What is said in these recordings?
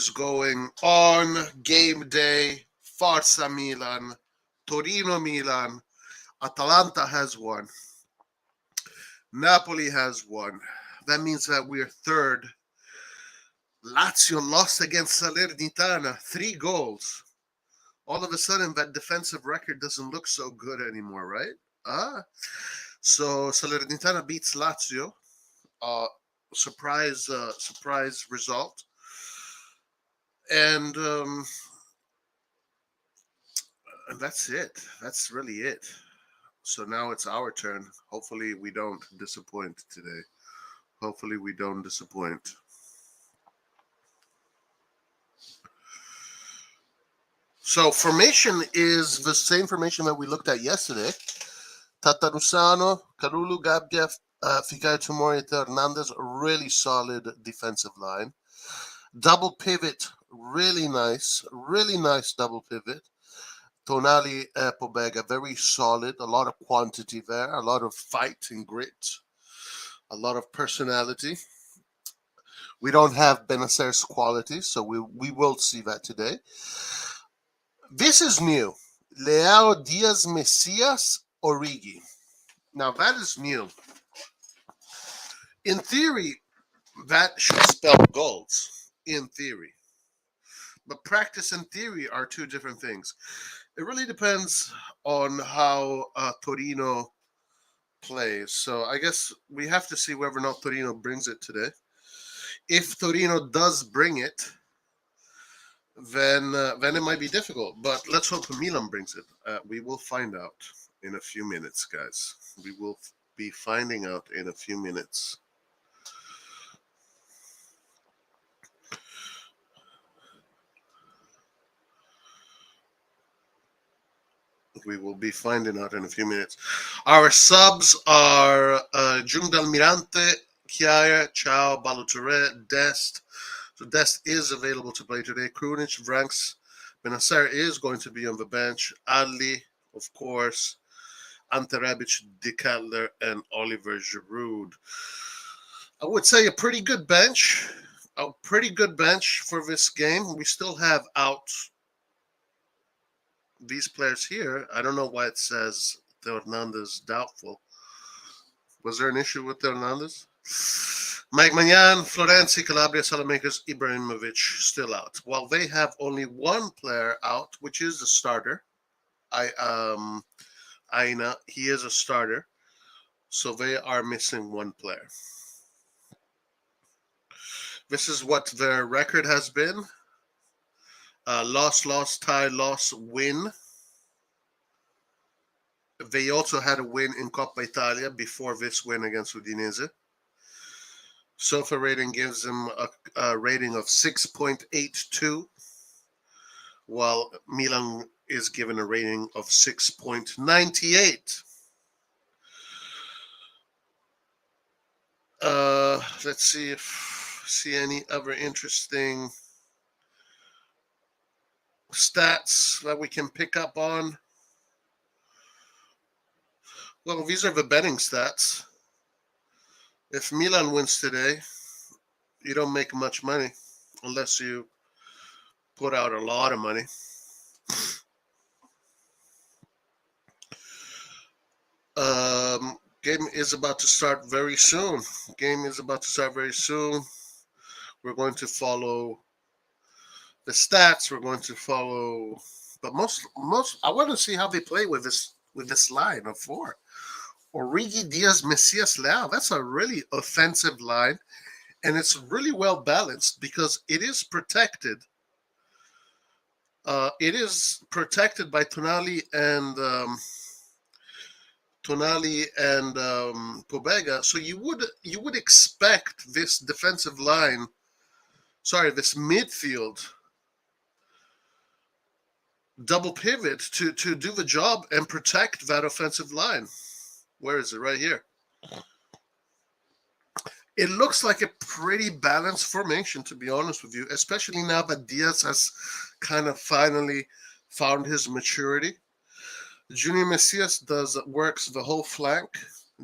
is going on game day. Forza Milan, Torino Milan, Atalanta has won, Napoli has won. That means that we're third. Lazio lost against Salernitana, 3 goals. All of a sudden, that defensive record doesn't look so good anymore, right? So Salernitana beats Lazio. Uh, surprise result. And that's it. That's really it. So now it's our turn. Hopefully, we don't disappoint today. Hopefully, we don't disappoint. So formation is the same formation that we looked at yesterday. Tatarusano, Kalulu, Gabjev, Fikayo Tomori, Hernandez, really solid defensive line. Double pivot, really nice double pivot. Tonali, Pobega, very solid. A lot of quantity there, a lot of fight and grit, a lot of personality. We don't have Benacer's quality, so we will see that today. This is new. Leao Diaz Messias Origi. Now that is new. In theory, that should spell goals. In theory. But practice and theory are two different things. It really depends on how Torino plays. So I guess we have to see whether or not Torino brings it today. If Torino does bring it, then it might be difficult. But let's hope Milan brings it. We will find out in a few minutes, guys. We will be finding out in a few minutes. We will be finding out in a few minutes. Our subs are Jung Dalmirante, Chiara, Ciao, Balotore, Dest. So Dest is available to play today. Krunic, Vranks, Benacer is going to be on the bench. Ali, of course, Ante Rebic, De Kettler, and Oliver Giroud. I would say a pretty good bench. A pretty good bench for this game. We still have out these players here. I don't know why it says Theo Hernandez doubtful. Was there an issue with Theo Hernandez? Mike Magnan, Florenzi, Calabria, Salamakers, Ibrahimovic still out. Well, they have only one player out, which is the starter. Aina, he is a starter. So they are missing one player. This is what their record has been. Loss, tie, loss, win. They also had a win in Coppa Italia before this win against Udinese. SOFA rating gives them a rating of 6.82, while Milan is given a rating of 6.98. Let's see any other interesting stats that we can pick up on. Well, these are the betting stats. If Milan wins today, you don't make much money unless you put out a lot of money. Game is about to start very soon. We're going to follow the stats. We're going to follow, but most. I want to see how they play with this line of four. Origi, Diaz, Messias, Leao. That's a really offensive line, and it's really well balanced because it is protected. It is protected by Tonali and Pobega. So you would expect this defensive line, this midfield double pivot to do the job and protect that offensive line. Where is it? Right here. It looks like a pretty balanced formation, to be honest with you, especially now that Diaz has kind of finally found his maturity. Junior Messias works the whole flank.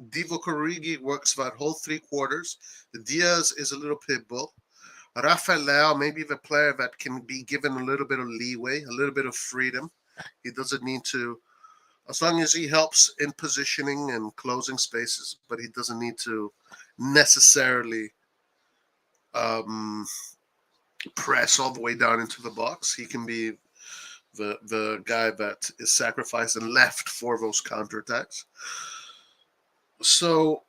Divock Origi works that whole 3 quarters. Diaz is a little pit bull. Rafael Leao, maybe the player that can be given a little bit of leeway, a little bit of freedom. He doesn't need to, as long as he helps in positioning and closing spaces, but he doesn't need to necessarily um, press all the way down into the box. He can be the guy that is sacrificed and left for those counterattacks. So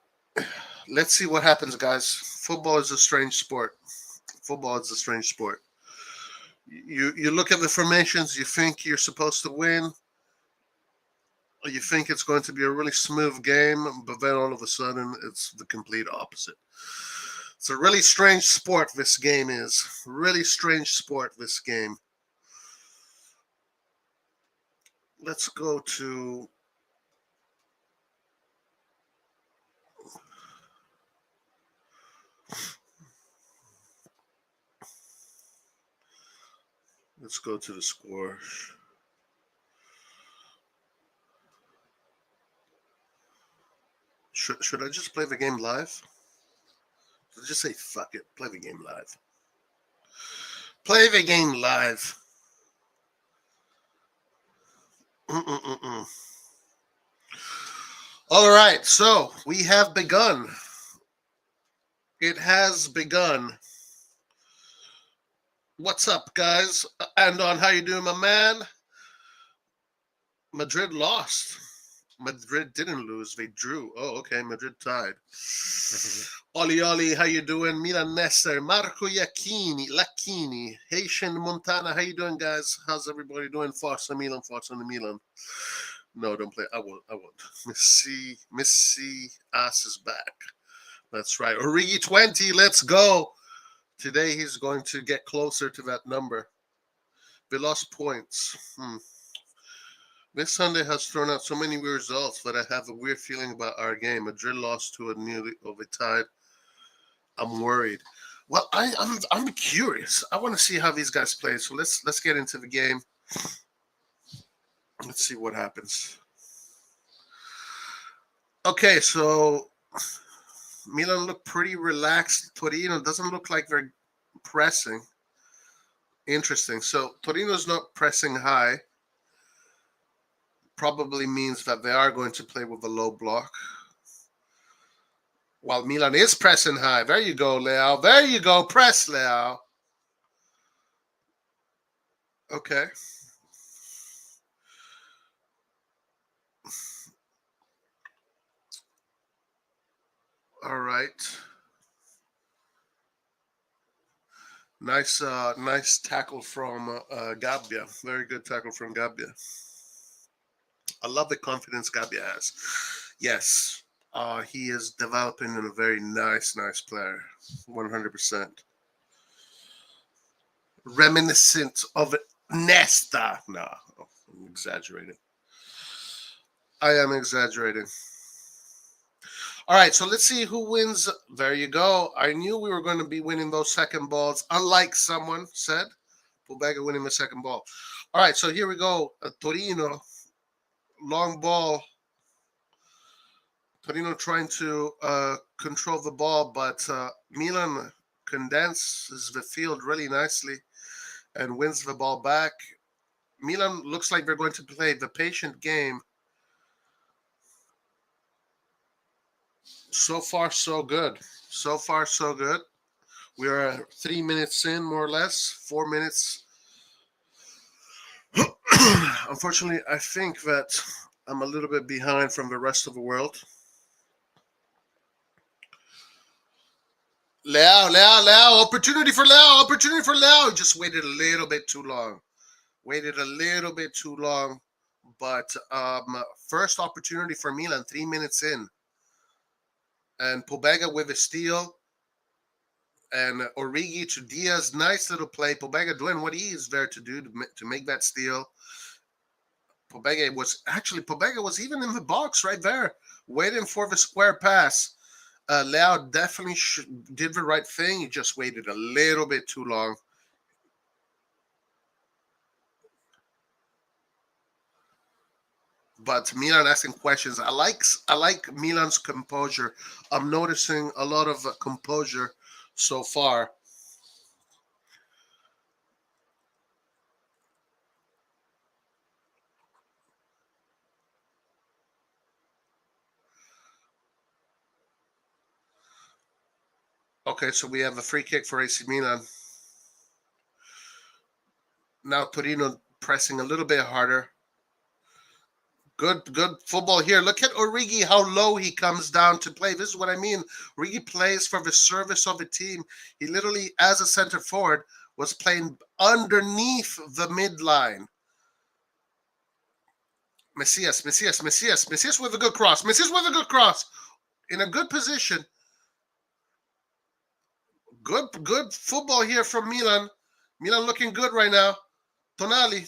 let's see what happens, guys. Football is a strange sport. Football is a strange sport. You look at the formations, you think you're supposed to win, you think it's going to be a really smooth game, but then all of a sudden it's the complete opposite. It's a really strange sport, this game is. Really strange sport, this game. Let's go to... Let's go to the score. Should I just play the game live? Just say fuck it. Play the game live. Play the game live. All right, so we have begun. It has begun. What's up, guys? Andon, how you doing, my man? Madrid lost. Madrid didn't lose. They drew. Oh, okay. Madrid tied. Oli, how you doing? Milan Nesser, Marco Lacchini, Haitian Montana. How you doing, guys? How's everybody doing? Forza Milan. No, don't play. I won't. Missy Ass is back. That's right. Origi 20. Let's go. Today he's going to get closer to that number. They lost points. This Sunday has thrown out so many weird results that I have a weird feeling about our game. Madrid lost to a nearly overtied. I'm worried. Well, I'm curious. I want to see how these guys play. So let's get into the game. Let's see what happens. Okay, so Milan look pretty relaxed. Torino doesn't look like they're pressing. Interesting. So Torino's not pressing high. Probably means that they are going to play with a low block. While Milan is pressing high. There you go, Leao. There you go. Press, Leao. Okay. All right. Nice tackle from Gabbia. Very good tackle from Gabbia. I love the confidence Gabbia has. Yes, he is developing in a very nice player. 100%. Reminiscent of Nesta. No, I'm exaggerating. I am exaggerating. All right, so let's see who wins. There you go. I knew we were going to be winning those second balls, unlike someone said. Pobega winning the second ball. All right, so here we go. Torino. Long ball. Torino trying to control the ball, but Milan condenses the field really nicely and wins the ball back. Milan looks like they're going to play the patient game. So far, so good. So far, so good. We are 3 minutes in, more or less. 4 minutes. Unfortunately, I think that I'm a little bit behind from the rest of the world. Leao. Opportunity for Leao. Just waited a little bit too long. But first opportunity for Milan, 3 minutes in. And Pobega with a steal. And Origi to Diaz, nice little play. Pobega doing what he is there to do to make that steal. Pobega was even in the box right there, waiting for the square pass. Leao definitely did the right thing. He just waited a little bit too long. But Milan asking questions. I like Milan's composure. I'm noticing a lot of composure so far. Okay, so we have a free kick for AC Milan. Now Torino pressing a little bit harder. Good football here. Look at Origi, how low he comes down to play. This is what I mean. Origi plays for the service of the team. He literally, as a center forward, was playing underneath the midline. Messias with a good cross. Messias with a good cross. In a good position. Good football here from Milan. Milan looking good right now. Tonali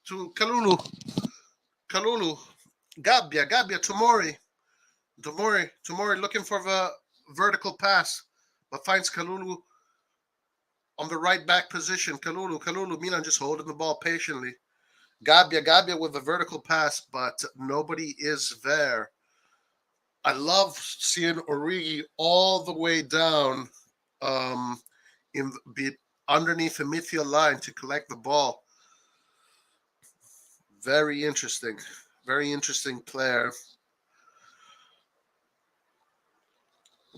to Kalulu. Gabbia, Tomori looking for the vertical pass, but finds Kalulu on the right back position. Kalulu, Milan just holding the ball patiently. Gabbia with the vertical pass, but nobody is there. I love seeing Origi all the way down underneath the midfield line to collect the ball. Very interesting player.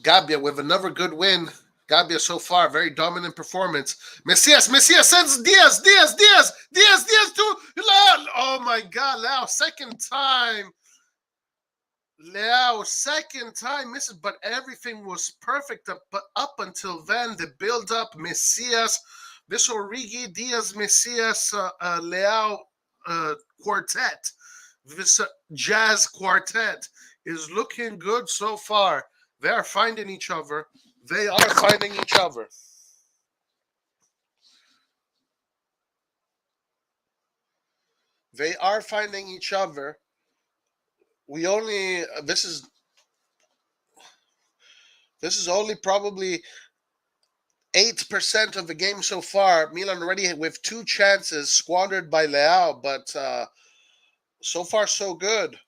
Gabbia with another good win. Gabbia so far, very dominant performance. Messias sends Diaz to Leao. Oh my God, Leao, second time misses, but everything was perfect up until then. The build-up, Messias, this Origi, Diaz, Messias, Leao quartet, this jazz quartet is looking good so far. They are finding each other. This is only probably 8% of the game so far. Milan already with 2 chances squandered by Leao, but so far so good.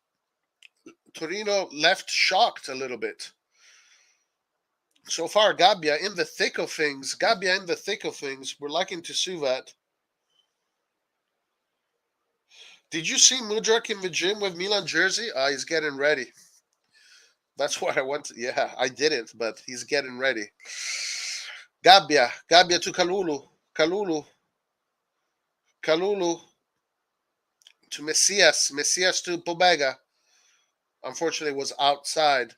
Torino left shocked a little bit. So far, Gabbia in the thick of things. We're liking to see that. Did you see Mudryk in the gym with Milan jersey? He's getting ready. That's what I want to. Yeah, I didn't, but he's getting ready. Gabbia to Kalulu to Messias to Pobega. Unfortunately, was outside.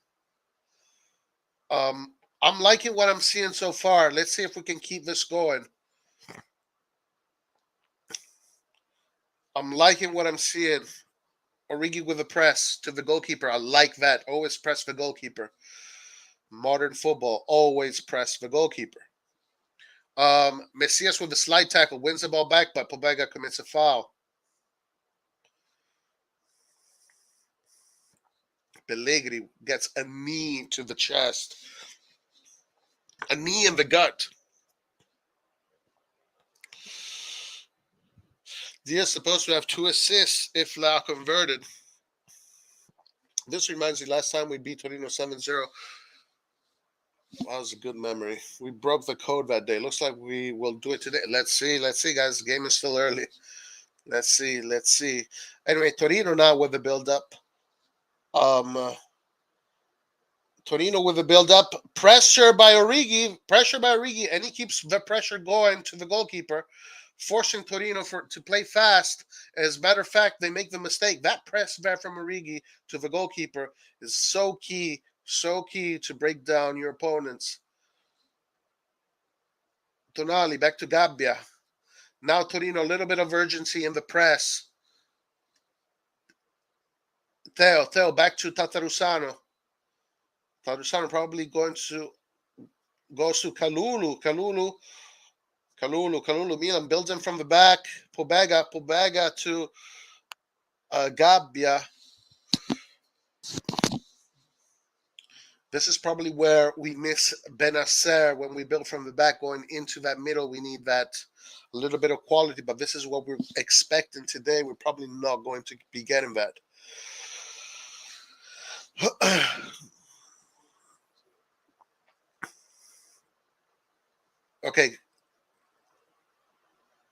I'm liking what I'm seeing so far. Let's see if we can keep this going. I'm liking what I'm seeing. Origi with a press to the goalkeeper. I like that. Always press the goalkeeper. Modern football, always press the goalkeeper. Messias with the slide tackle wins the ball back, but Pobega commits a foul. Pellegrini gets a knee to the chest. A knee in the gut. Diaz supposed to have 2 assists if Leao converted. This reminds me, last time we beat Torino 7-0. That was a good memory. We broke the code that day. Looks like we will do it today. Let's see, guys. The game is still early. Let's see. Anyway, Torino now with the build-up. Torino with the build-up. Pressure by Origi, and he keeps the pressure going to the goalkeeper, forcing Torino to play fast. As a matter of fact, they make the mistake. That press back from Origi to the goalkeeper is so key to break down your opponents. Tonali back to Gabbia. Now Torino, a little bit of urgency in the press. Theo back to Tatarusano. Tatarusano probably goes to Kalulu. Milan builds him from the back. Pobega to Gabbia. This is probably where we miss Benacer when we build from the back going into that middle. We need that a little bit of quality, but this is what we're expecting today. We're probably not going to be getting that. Okay.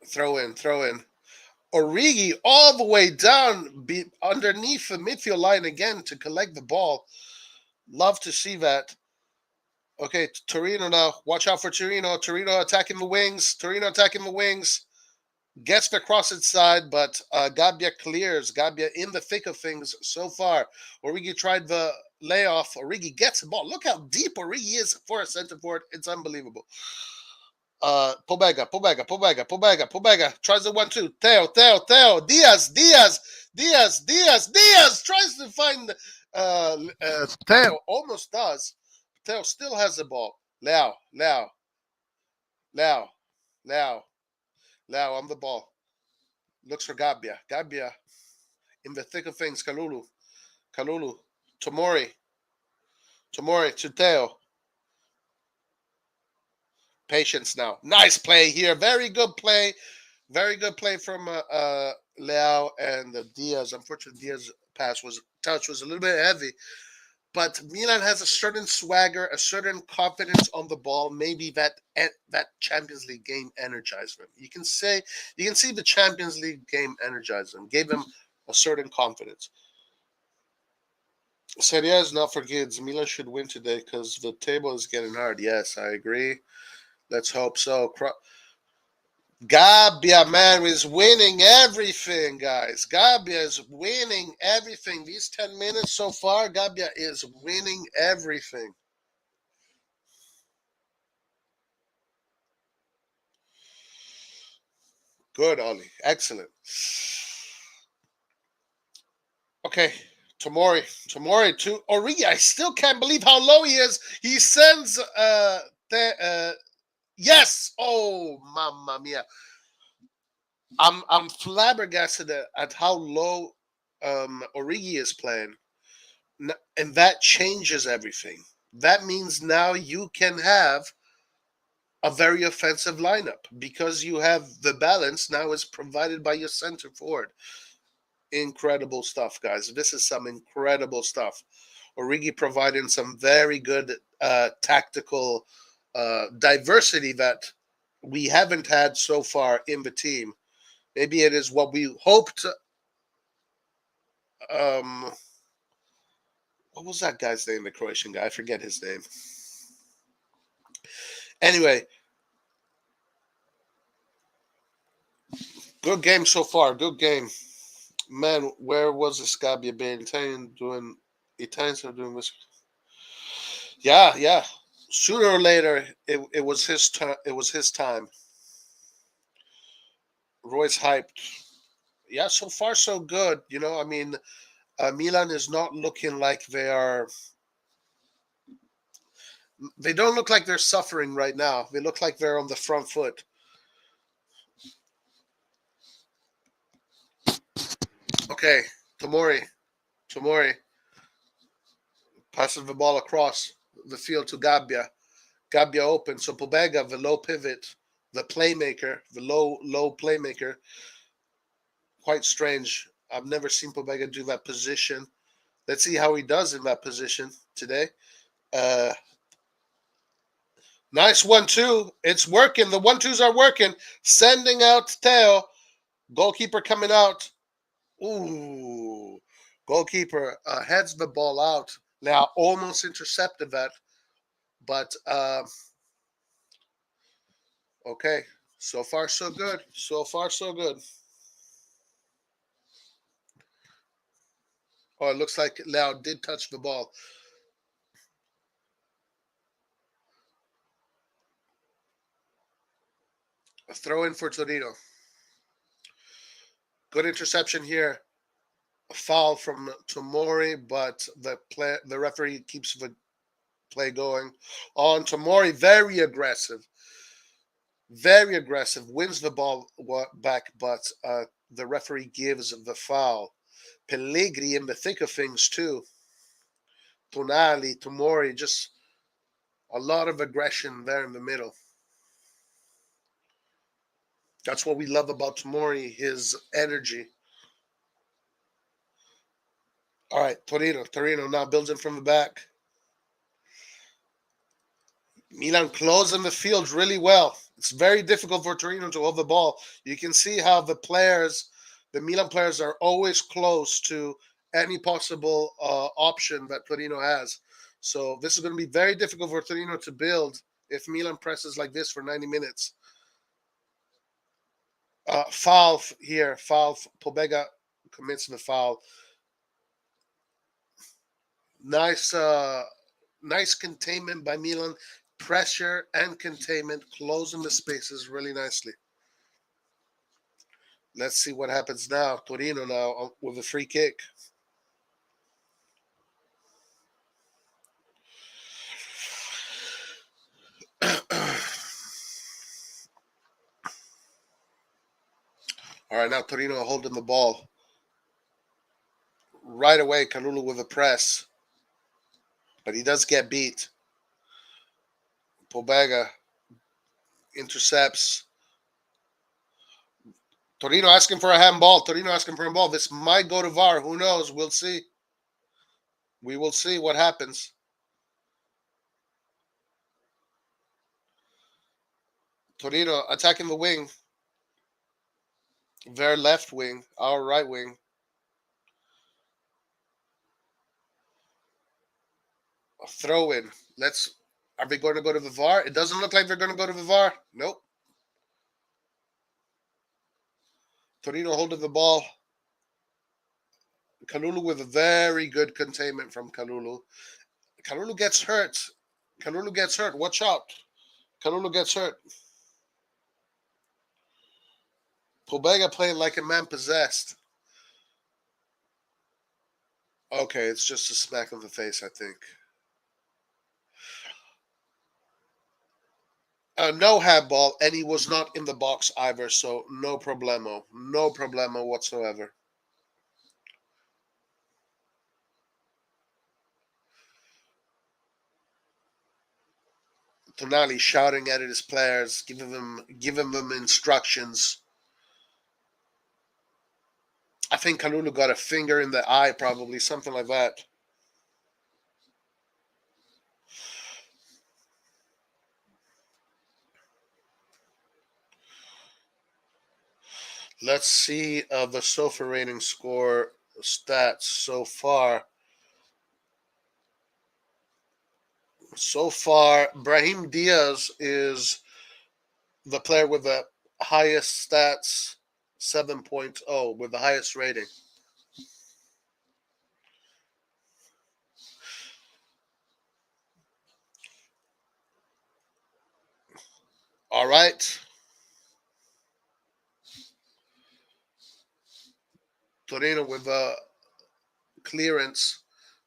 Throw in. Origi all the way down underneath the midfield line again to collect the ball. Love to see that. Okay, Torino now. Watch out for Torino. Torino attacking the wings. Torino attacking the wings. Gets the cross inside, but Gabbia clears. Gabbia in the thick of things so far. Origi tried the layoff. Origi gets the ball. Look how deep Origi is for a center forward. It's unbelievable. Pobega tries the 1-2. Theo, Diaz tries to find Theo, almost does. Theo still has the ball. Leao on the ball. Looks for Gabbia. Gabbia in the thick of things. Kalulu. Tomori to Theo. Patience now. Nice play here. Very good play. Very good play from Leao and Diaz. Unfortunately, Diaz's touch was a little bit heavy. But Milan has a certain swagger, a certain confidence on the ball. Maybe that Champions League game energized them. You can see the Champions League game energized them, gave them a certain confidence. Serie A is not for kids. Milan should win today because the table is getting hard. Yes, I agree. Let's hope so. Gabbia, man, is winning everything, guys. Gabbia is winning everything. These 10 minutes so far, Gabbia is winning everything. Good, Ollie. Excellent. Okay. Tomori to Origi. I still can't believe how low he is. He sends yes. Oh, mamma mia. I'm flabbergasted at how low Origi is playing, and that changes everything. That means now you can have a very offensive lineup because you have the balance now is provided by your center forward. Incredible stuff, guys. This is some incredible stuff. Origi providing some very good tactical diversity that we haven't had so far in the team. Maybe it is what we hoped. What was that guy's name? The Croatian guy. I forget his name. Anyway, good game so far. Good game. Man, where was this Gabbia being? Italians are doing this. Yeah. Sooner or later, it was his turn. It was his time. Roy's hyped. Yeah, so far so good. You know, I mean, Milan is not looking like they are. They don't look like they're suffering right now. They look like they're on the front foot. Okay, Tomori passes the ball across the field to Gabbia. Gabbia open. So Pobega, the low pivot, the playmaker, the low playmaker. Quite strange. I've never seen Pobega do that position. Let's see how he does in that position today. Nice 1-2. It's working. The 1-2s are working. Sending out Theo. Goalkeeper coming out. Ooh. Goalkeeper heads the ball out. Now almost intercepted that. But okay. So far so good. So far so good. Oh, it looks like Leao did touch the ball. A throw in for Torino. Good interception here. A foul from Tomori, but the referee keeps the play going. On Tomori, very aggressive. Wins the ball back, but the referee gives the foul. Pellegrini in the thick of things too. Tonali, Tomori, just a lot of aggression there in the middle. That's what we love about Tomori, his energy. All right, Torino now builds in from the back. Milan closing the field really well. It's very difficult for Torino to hold the ball. You can see how the Milan players are always close to any possible option that Torino has. So this is going to be very difficult for Torino to build if Milan presses like this for 90 minutes. Foul here. Foul. Pobega commits the foul. Nice, nice containment by Milan. Pressure and containment, closing the spaces really nicely. Let's see what happens now. Torino now with a free kick. All right, now Torino holding the ball. Right away, Kalulu with a press. But he does get beat. Pobega intercepts. Torino asking for a handball. Torino asking for a ball. This might go to VAR. Who knows? We'll see. We will see what happens. Torino attacking the wing. Their left wing. Our right wing. A throw in. Are we going to go to the VAR? It doesn't look like they're going to go to the VAR. Nope. Torino holding the ball. Kalulu with a very good containment from Kalulu. Kalulu gets hurt. Kalulu gets hurt. Watch out. Kalulu gets hurt. Pobega playing like a man possessed. Okay, it's just a smack of the face, I think. No handball, and he was not in the box either, so no problemo. No problemo whatsoever. Tonali shouting at his players, giving them instructions. I think Kalulu got a finger in the eye, probably, something like that. Let's see the SOFA rating score stats so far. So far, Brahim Diaz is the player with the highest stats, 7.0, with the highest rating. All right. Torino with a clearance.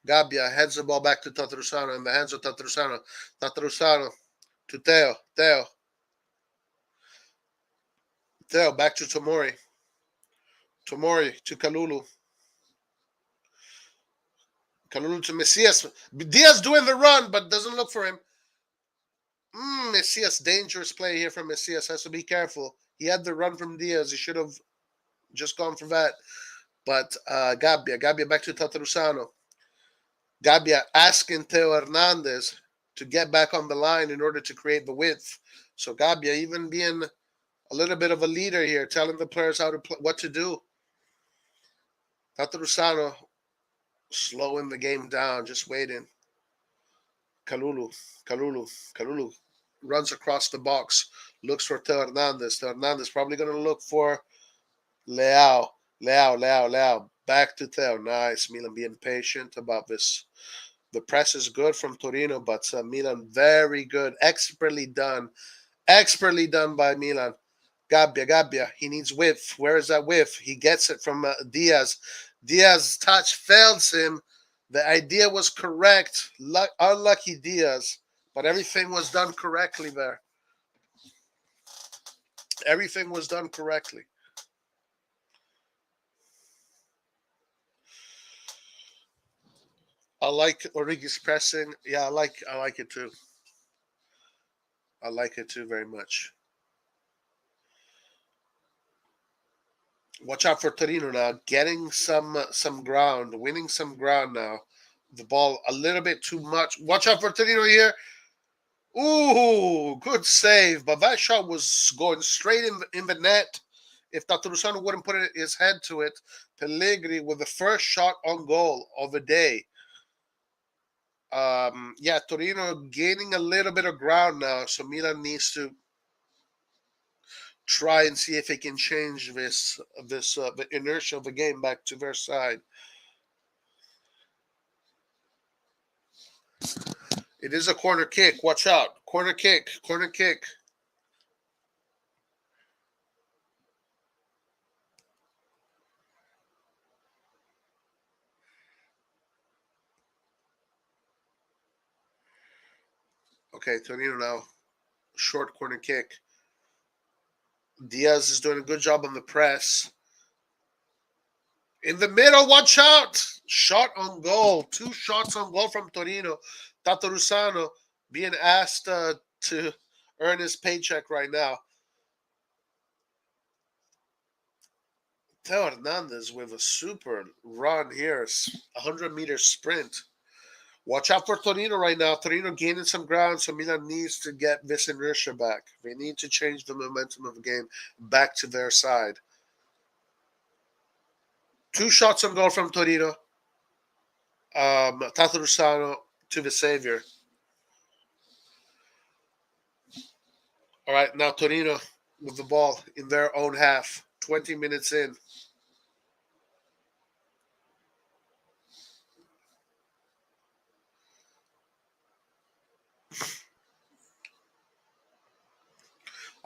Gabbia heads the ball back to Tatarusano in the hands of Tatarusano. Tatarusano to Teo. Teo back to Tomori. Tomori to Kalulu. Kalulu to Messias. Diaz doing the run, but doesn't look for him. Messias, dangerous play here from Messias. Has to be careful. He had the run from Diaz. He should have just gone for that. But Gabbia back to Tatarusano. Gabbia asking Teo Hernandez to get back on the line in order to create the width. So Gabbia even being a little bit of a leader here, telling the players how to what to do. Tatarusano slowing the game down, just waiting. Kalulu runs across the box, looks for Teo Hernandez. Teo Hernandez probably going to look for Leao. Back to Teo. Nice. Milan being patient about this. The press is good from Torino, but Milan very good. Expertly done by Milan. Gabbia. He needs width. Where is that width? He gets it from Diaz. Diaz's touch fails him. The idea was correct. Unlucky Diaz, but everything was done correctly there. Everything was done correctly. I like Origi's pressing. Yeah, I like it too. I like it too very much. Watch out for Torino now, getting some ground, winning some ground now. The ball a little bit too much. Watch out for Torino here. Ooh, good save, but that shot was going straight in the net. If Tatarusano wouldn't put his head to it, Pellegrini with the first shot on goal of the day. Yeah, Torino gaining a little bit of ground now, so Milan needs to try and see if they can change this the inertia of the game back to their side. It is a corner kick. Watch out. Corner kick. Corner kick. Okay, Torino now. Short corner kick. Diaz is doing a good job on the press. In the middle, watch out! Shot on goal. 2 shots on goal from Torino. Tatarusano being asked to earn his paycheck right now. Theo Hernandez with a super run here. 100-meter sprint. Watch out for Torino right now. Torino gaining some ground, so Milan needs to get this inertia back. They need to change the momentum of the game back to their side. 2 shots on goal from Torino. Tatarusano to the savior. All right, now Torino with the ball in their own half. 20 minutes in.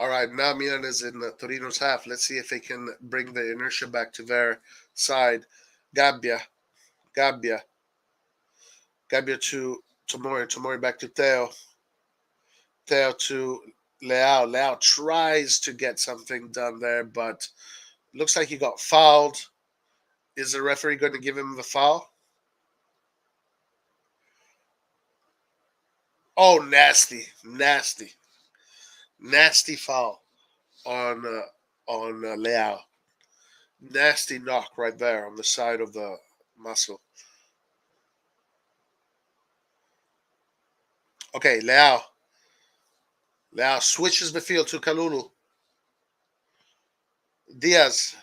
All right, now Milan is in Torino's half. Let's see if they can bring the inertia back to their side. Gabbia. Gabbia. Gabbia to Tomori. Tomori back to Theo. Theo to Leao. Leao tries to get something done there, but looks like he got fouled. Is the referee going to give him the foul? Oh, nasty, nasty, nasty foul on Leao. Nasty knock right there on the side of the muscle. Okay, Leao. Leao switches the field to Kalulu. Diaz.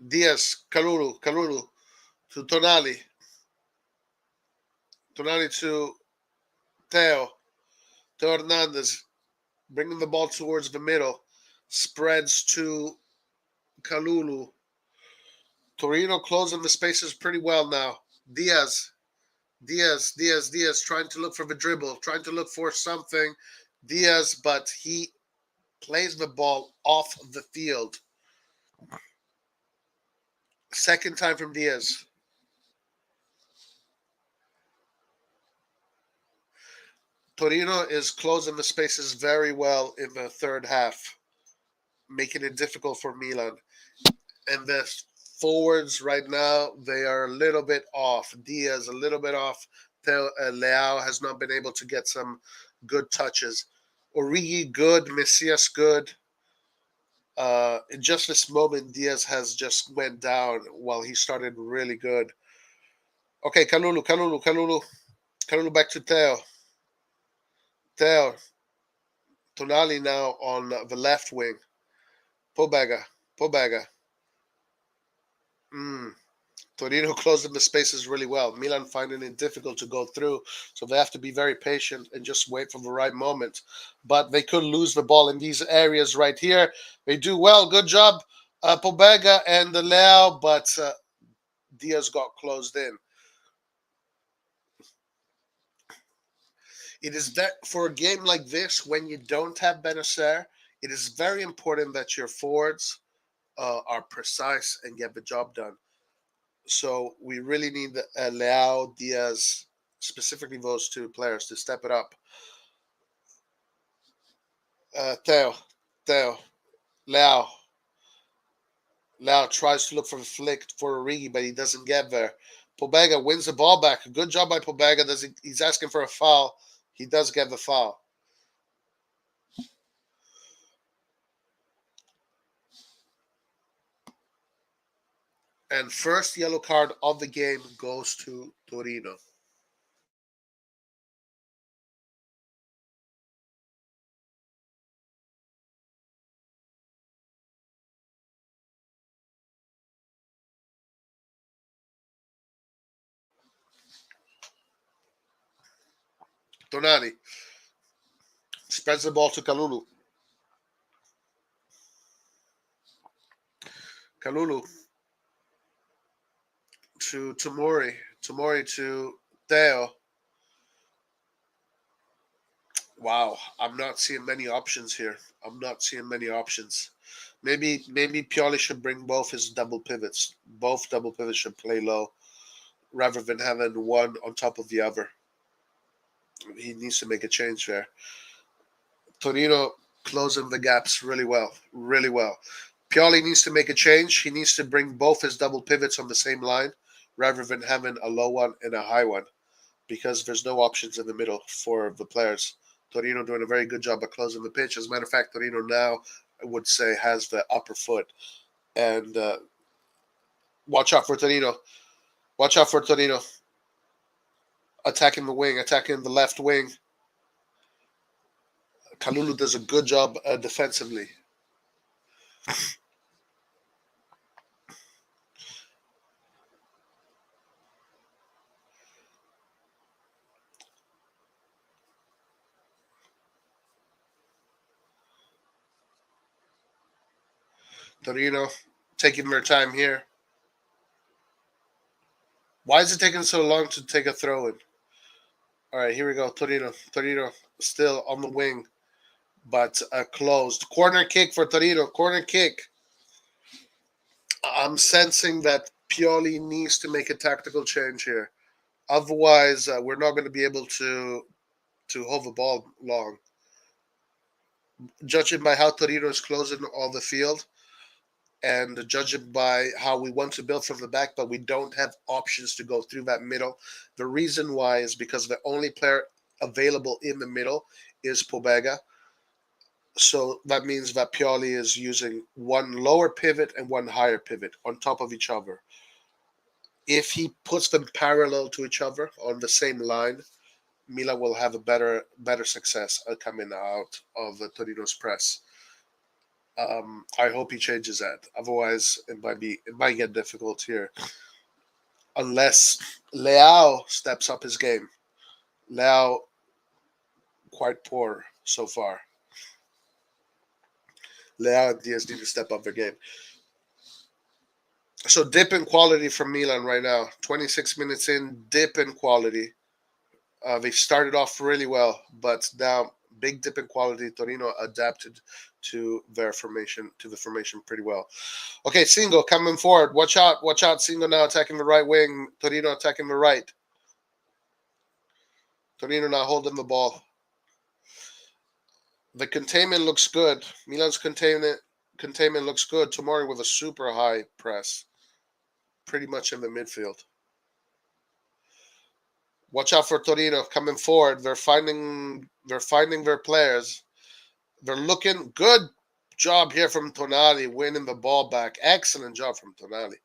Diaz. Kalulu. Kalulu to Tonali. Tonali to Theo. Theo Hernandez bringing the ball towards the middle. Spreads to Kalulu. Torino closing the spaces pretty well now. Diaz. Diaz trying to look for the dribble, trying to look for something. Diaz, but he plays the ball off the field. Second time from Diaz. Torino is closing the spaces very well in the third half, making it difficult for Milan. And the forwards right now, they are a little bit off. Diaz a little bit off. Leao has not been able to get some good touches. Origi good, Messias good. In just this moment, Diaz has just went down while he started really good. Okay, Kalulu back to Theo. Theo, Tonali now on the left wing. Pobega. Torino closing the spaces really well. Milan finding it difficult to go through, so they have to be very patient and just wait for the right moment. But they could lose the ball in these areas right here. They do well. Good job, Pobega and the Leao, but Diaz got closed in. It is that for a game like this, when you don't have Benacer, it is very important that your forwards are precise and get the job done. So we really need Leao, Diaz, specifically those 2 players, to step it up. Theo, Leao. Leao tries to look for a flick for Origi, but he doesn't get there. Pobega wins the ball back. Good job by Pobega. He's asking for a foul. He does get the foul. And first yellow card of the game goes to Torino. Tonali spreads the ball to Kalulu. Kalulu to Tomori. Tomori to Theo. Wow, I'm not seeing many options here. I'm not seeing many options. Maybe Pioli should bring both his double pivots. Both double pivots should play low rather than having one on top of the other. He needs to make a change there. Torino closing the gaps really well, really well. Pioli needs to make a change. He needs to bring both his double pivots on the same line rather than having a low one and a high one because there's no options in the middle for the players. Torino doing a very good job of closing the pitch. As a matter of fact, Torino now, I would say, has the upper foot. And watch out for Torino. Watch out for Torino. Attacking the wing, attacking the left wing. Kalulu does a good job defensively. Torino taking their time here. Why is it taking so long to take a throw in? All right, here we go. Torino. Torino still on the wing, but closed. Corner kick for Torino. Corner kick. I'm sensing that Pioli needs to make a tactical change here. Otherwise, we're not going to be able to hold the ball long. Judging by how Torino is closing all the field, and judging by how we want to build from the back, but we don't have options to go through that middle. The reason why is because the only player available in the middle is Pobega. So that means that Pioli is using one lower pivot and one higher pivot on top of each other. If he puts them parallel to each other on the same line, Milan will have a better success coming out of Torino's press. I hope he changes that. Otherwise, it might get difficult here. Unless Leao steps up his game. Leao quite poor so far. Leao and Diaz need to step up their game. So dip in quality from Milan right now. 26 minutes in, dip in quality. They started off really well, but now big dip in quality. Torino adapted to the formation pretty well. Okay, Singo coming forward. Watch out, Singo now attacking the right wing. Torino attacking the right. Torino now holding the ball. The containment looks good. Milan's containment looks good. Tomori with a super high press. Pretty much in the midfield. Watch out for Torino coming forward. They're finding their players. They're looking good. Job here from Tonali, winning the ball back. Excellent job from Tonali.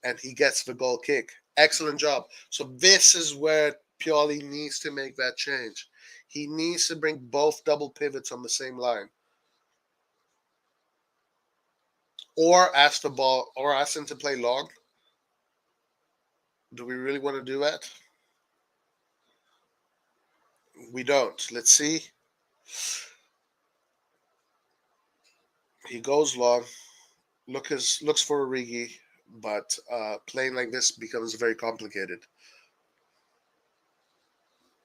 And he gets the goal kick. Excellent job. So this is where Pioli needs to make that change. He needs to bring both double pivots on the same line. Or ask him to play long. Do we really want to do that? We don't. Let's see. He goes long. Looks for Origi, but playing like this becomes very complicated.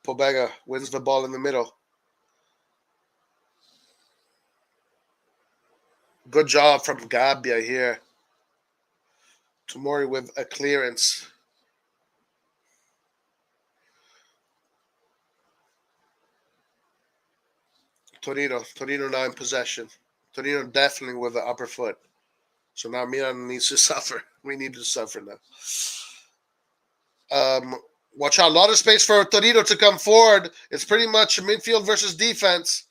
Pobega wins the ball in the middle. Good job from Gabbia here. Tomori with a clearance. Torino now in possession. Torino definitely with the upper foot. So now Milan needs to suffer. We need to suffer now. Watch out. A lot of space for Torino to come forward. It's pretty much midfield versus defense.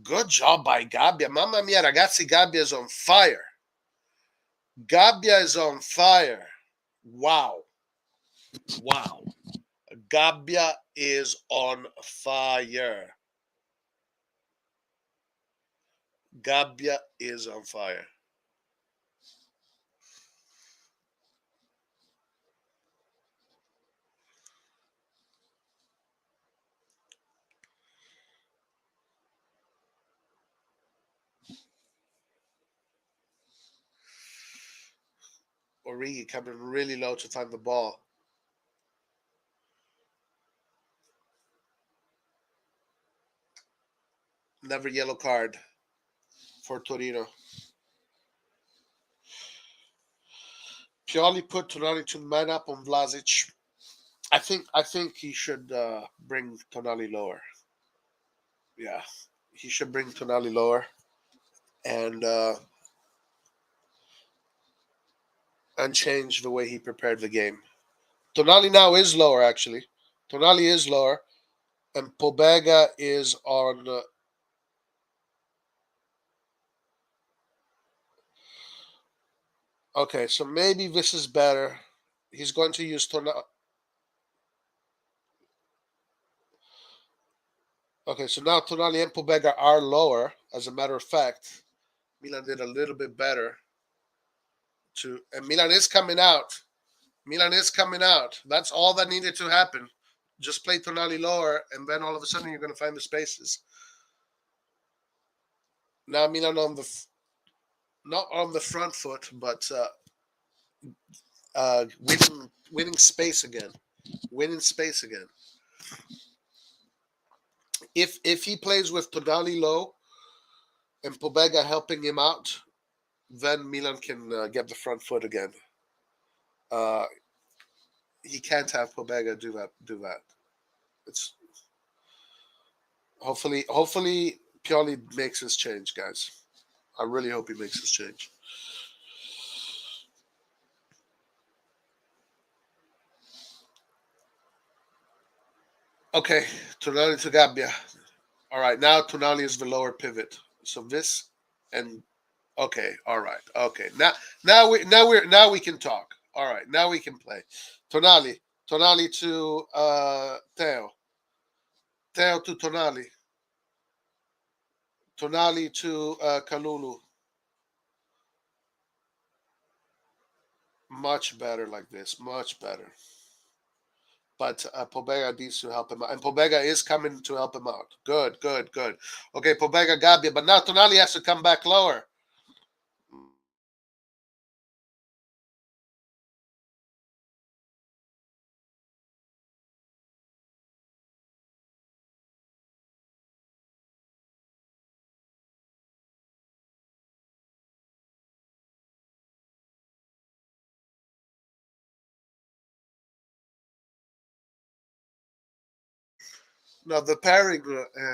Good job by Gabbia. Mamma mia, ragazzi, Gabbia is on fire. Gabbia is on fire. Wow. Wow. Gabbia is on fire. Gabbia is on fire. Origi coming really low to find the ball. Never yellow card for Torino. Pioli put Tonali to man up on Vlasic. I think he should bring Tonali lower. Yeah, he should bring Tonali lower and change the way he prepared the game. Tonali now is lower actually. Tonali is lower, and Pobega is on. Okay, so maybe this is better. He's going to use Tonali. Okay, so now Tonali and Pobega are lower. As a matter of fact, Milan did a little bit better. And Milan is coming out. Milan is coming out. That's all that needed to happen. Just play Tonali lower, and then all of a sudden you're going to find the spaces. Now Milan on not on the front foot, but winning space again. Winning space again. If he plays with Tonali low and Pobega helping him out, then Milan can get the front foot again. Uh, he can't have Pobega do that. It's hopefully Pioli makes his change, guys. I really hope he makes his change. Okay, Tonali to Gabbia. All right, now Tonali is the lower pivot. So this and okay, all right, okay. Now we can talk. All right, now we can play. Tonali to Teo. Teo to Tonali. Tonali to Kalulu. Much better like this. Much better. But Pobega needs to help him out. And Pobega is coming to help him out. Good, good, good. Okay, Pobega Gabbia. But now Tonali has to come back lower. Now, the pairing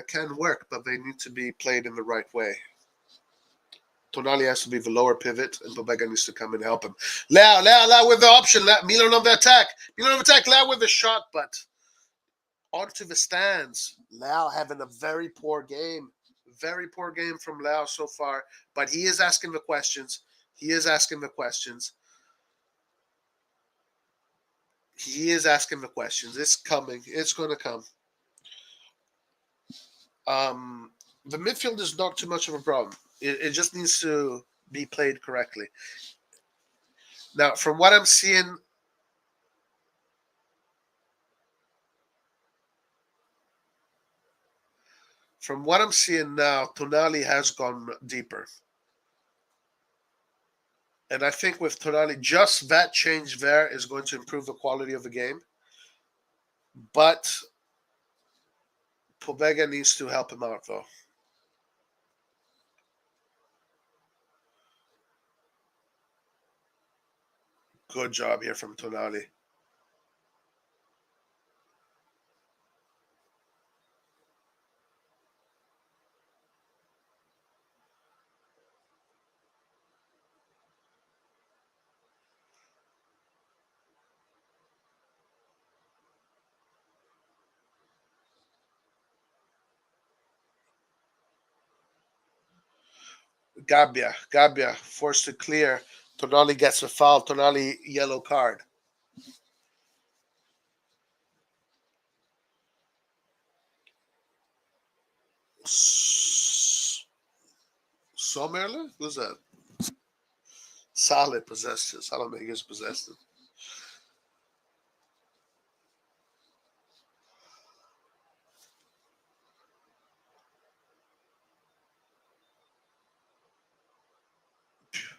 can work, but they need to be played in the right way. Tonali has to be the lower pivot, and Pobega needs to come and help him. Leao with the option. Milan on the attack. Milan on the attack. Leao with the shot, but onto the stands. Leao having a very poor game. Very poor game from Leao so far, but he is asking the questions. He is asking the questions. He is asking the questions. It's coming. It's going to come. The midfield is not too much of a problem. It just needs to be played correctly. Now, from what I'm seeing, now, Tonali has gone deeper. And I think with Tonali, just that change there is going to improve the quality of the game. But Pobega needs to help him out, though. Good job here from Tonali. Gabbia forced to clear. Tonali gets a foul. Tonali yellow card. Sommerle? Who's that? Saleh possessed it. Salamagas possessed it.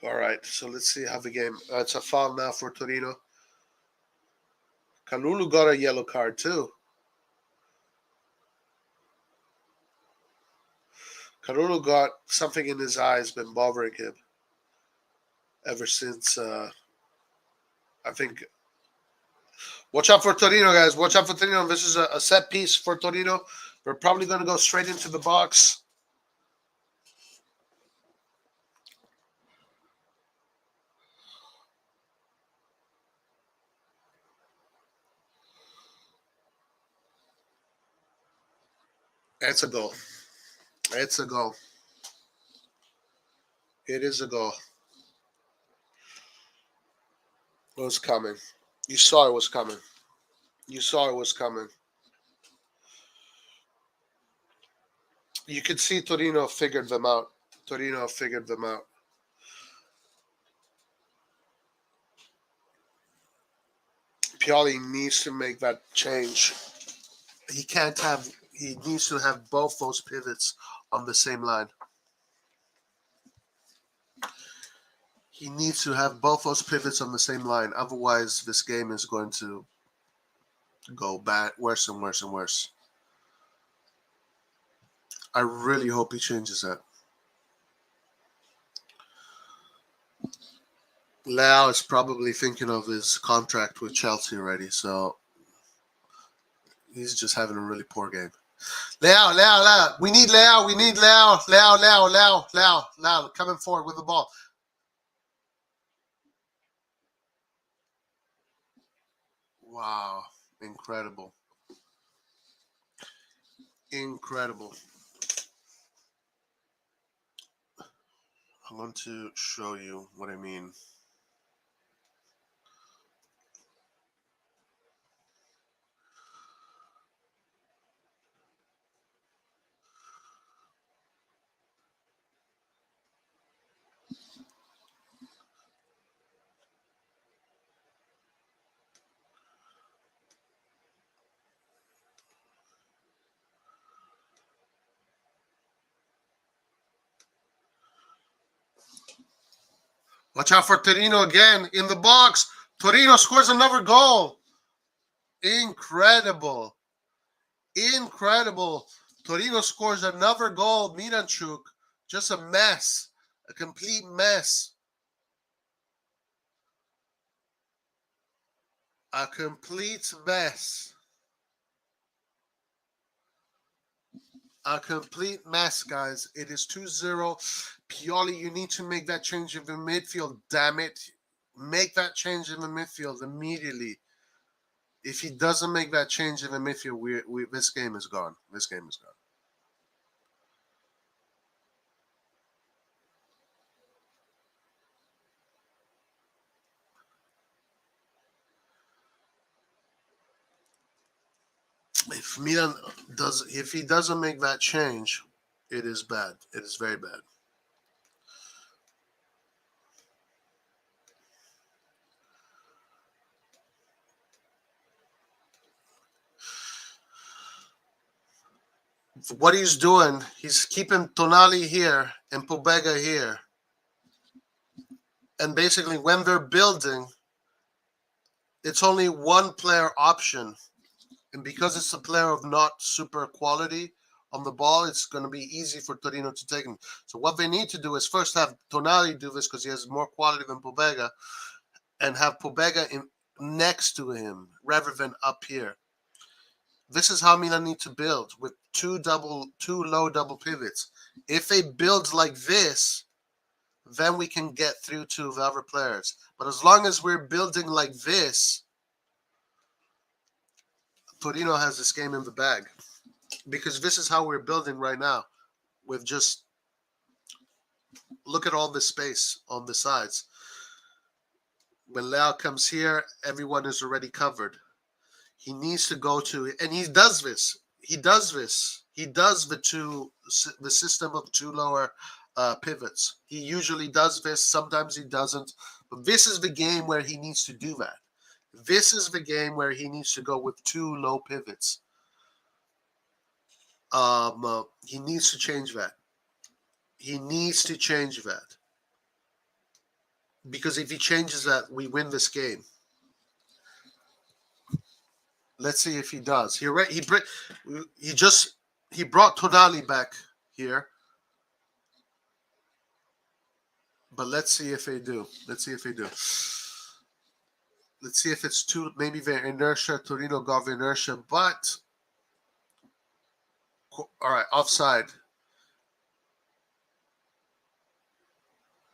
All right, so let's see how the game. It's a foul now for Torino. Kalulu got a yellow card too. Kalulu got something in his eyes been bothering him ever since. I think. Watch out for Torino, guys. Watch out for Torino. This is a set piece for Torino. We're probably going to go straight into the box. It's a goal. It's a goal. It is a goal. It was coming. You saw it was coming. You saw it was coming. You could see Torino figured them out. Torino figured them out. Pioli needs to make that change. He can't have. He needs to have both those pivots on the same line. He needs to have both those pivots on the same line. Otherwise, this game is going to go bad, worse and worse and worse. I really hope he changes that. Leao is probably thinking of his contract with Chelsea already, so he's just having a really poor game. Leao. We need Leao. We need Leao. Leao. Coming forward with the ball. Wow. Incredible. Incredible. I want to show you what I mean. Watch out for Torino again in the box. Torino scores another goal. Incredible. Incredible. Torino scores another goal. Milanchuk, just a mess. A complete mess. A complete mess. A complete mess, guys. It is 2-0. Pioli, you need to make that change in the midfield. Damn it. Make that change in the midfield immediately. If he doesn't make that change in the midfield, this game is gone. This game is gone. If he doesn't make that change, it is bad. It is very bad. What he's doing, he's keeping Tonali here and Pobega here. And basically, when they're building, it's only one player option. And because it's a player of not super quality on the ball, it's going to be easy for Torino to take him. So what they need to do is first have Tonali do this because he has more quality than Pobega, and have Pobega next to him rather than up here. This is how Milan need to build, with two low double pivots. If they build like this, then we can get through to the other players. But as long as we're building like this, Torino has this game in the bag. Because this is how we're building right now. With just, look at all this space on the sides. When Leao comes here, everyone is already covered. He needs to go to, and he does this. He does the system of two lower pivots. He usually does this. Sometimes he doesn't. But this is the game where he needs to do that. This is the game where he needs to go with two low pivots. He needs to change that. He needs to change that. because if he changes that, we win this game. Let's see if he does. He brought Tonali back here, but let's see if they do. Let's see if it's too, maybe the inertia. Torino got the inertia, but all right, offside.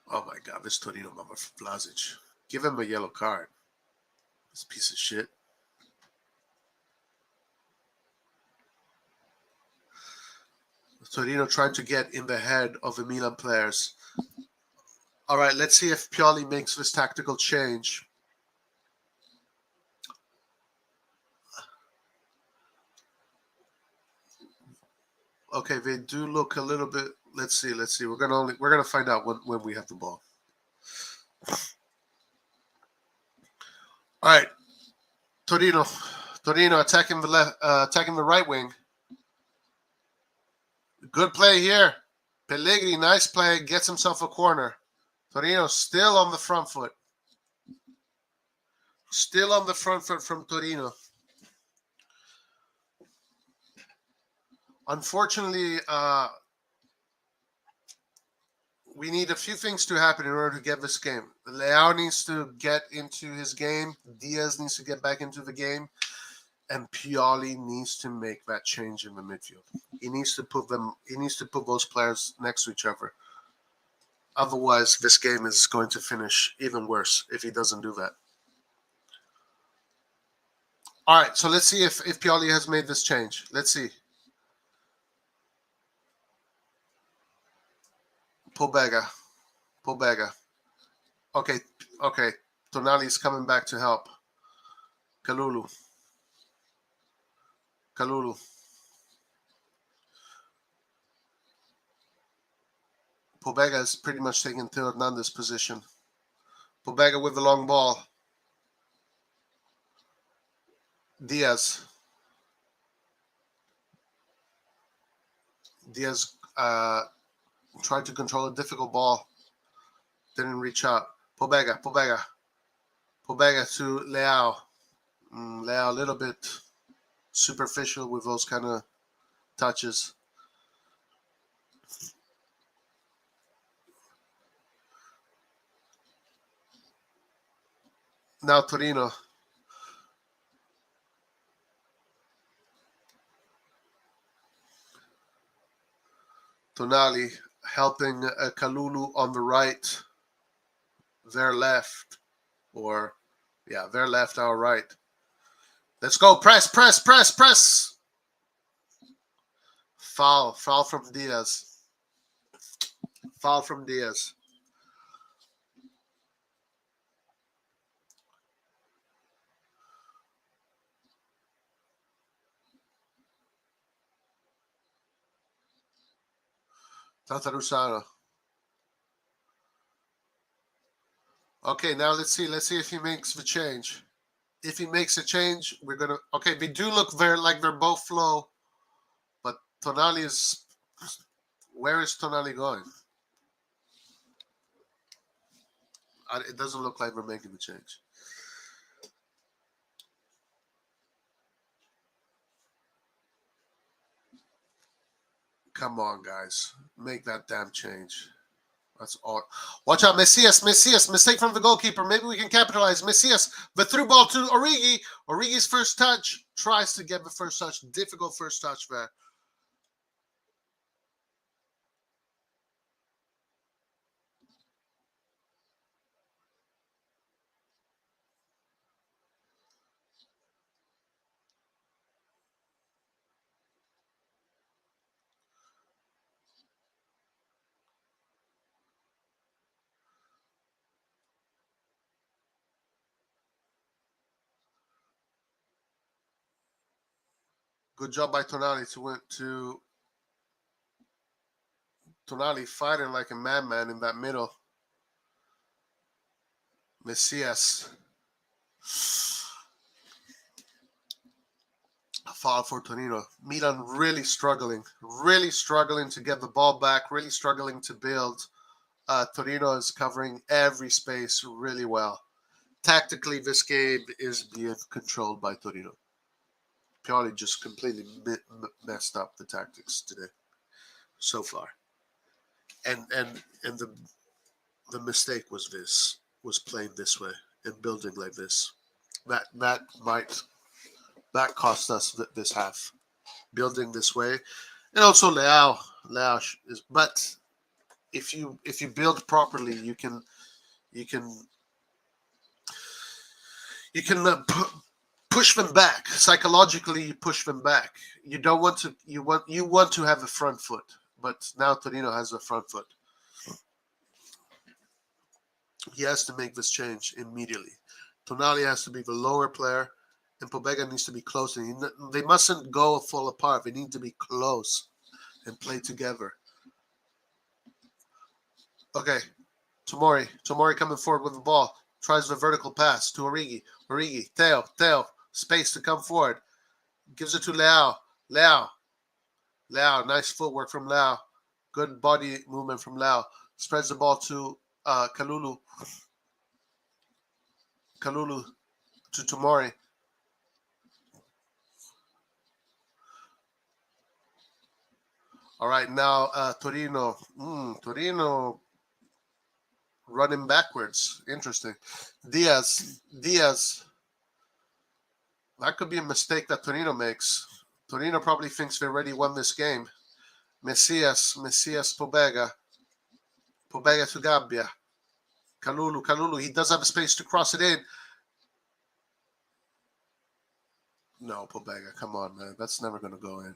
Oh my God, this Torino mama Vlasic. Give him a yellow card. This piece of shit. Torino trying to get in the head of the Milan players. All right, let's see if Pioli makes this tactical change. Okay, they do look a little bit. Let's see. We're gonna find out when we have the ball. All right, Torino attacking the left, attacking the right wing. Good play here. Pellegrini, nice play, gets himself a corner. Torino still on the front foot. Still on the front foot from Torino. Unfortunately, we need a few things to happen in order to get this game. Leao needs to get into his game. Diaz needs to get back into the game. And Pioli needs to make that change in the midfield. He needs to put those players next to each other. Otherwise, this game is going to finish even worse if he doesn't do that. All right, so let's see if Pioli has made this change. Let's see. Pobega. Okay. Tonali's coming back to help. Kalulu. Pobega is pretty much taking Theo Hernandez's position. Pobega with the long ball. Diaz tried to control a difficult ball. Didn't reach out. Pobega to Leao. Leao a little bit superficial with those kind of touches. Now Torino. Tonali helping Kalulu on the right. Their left. Their left, our right. Let's go. Press. Foul from Diaz. Tatarusano. Okay, now let's see if he makes the change. If he makes a change, we're gonna. Okay, they do look very like they're both flow, but Tonali is. Where is Tonali going? It doesn't look like we're making the change. Come on, guys, make that damn change. That's all. Watch out, Messias. Mistake from the goalkeeper. Maybe we can capitalize. Messias, the through ball to Origi. Origi's first touch. Tries to get the first touch. Difficult first touch there. Good job by Tonali to Tonali fighting like a madman in that middle. Messias. A foul for Torino. Milan really struggling to get the ball back, really struggling to build Torino is covering every space really well. Tactically, this game is being controlled by Torino. Pioli just completely messed up the tactics today so far, and the mistake was playing this way and building like this. That cost us this half, building this way, and also Leao is. But if you build properly, you can push them back psychologically. You push them back. You don't want to. You want to have a front foot, but now Torino has a front foot. He has to make this change immediately. Tonali has to be the lower player, and Pobega needs to be closer. They mustn't go fall apart. They need to be close and play together. Okay, Tomori coming forward with the ball. Tries the vertical pass to Origi. Origi, Teo, space to come forward. Gives it to Leao. Leao, nice footwork from Leao. Good body movement from Leao. Spreads the ball to Kalulu. Kalulu to Tomori. All right, now Torino. Torino running backwards. Interesting. Diaz. That could be a mistake that Torino makes. Torino probably thinks they already won this game. Messias, Pobega. Pobega to Gabbia. Kalulu. He does have a space to cross it in. No, Pobega. Come on, man. That's never going to go in.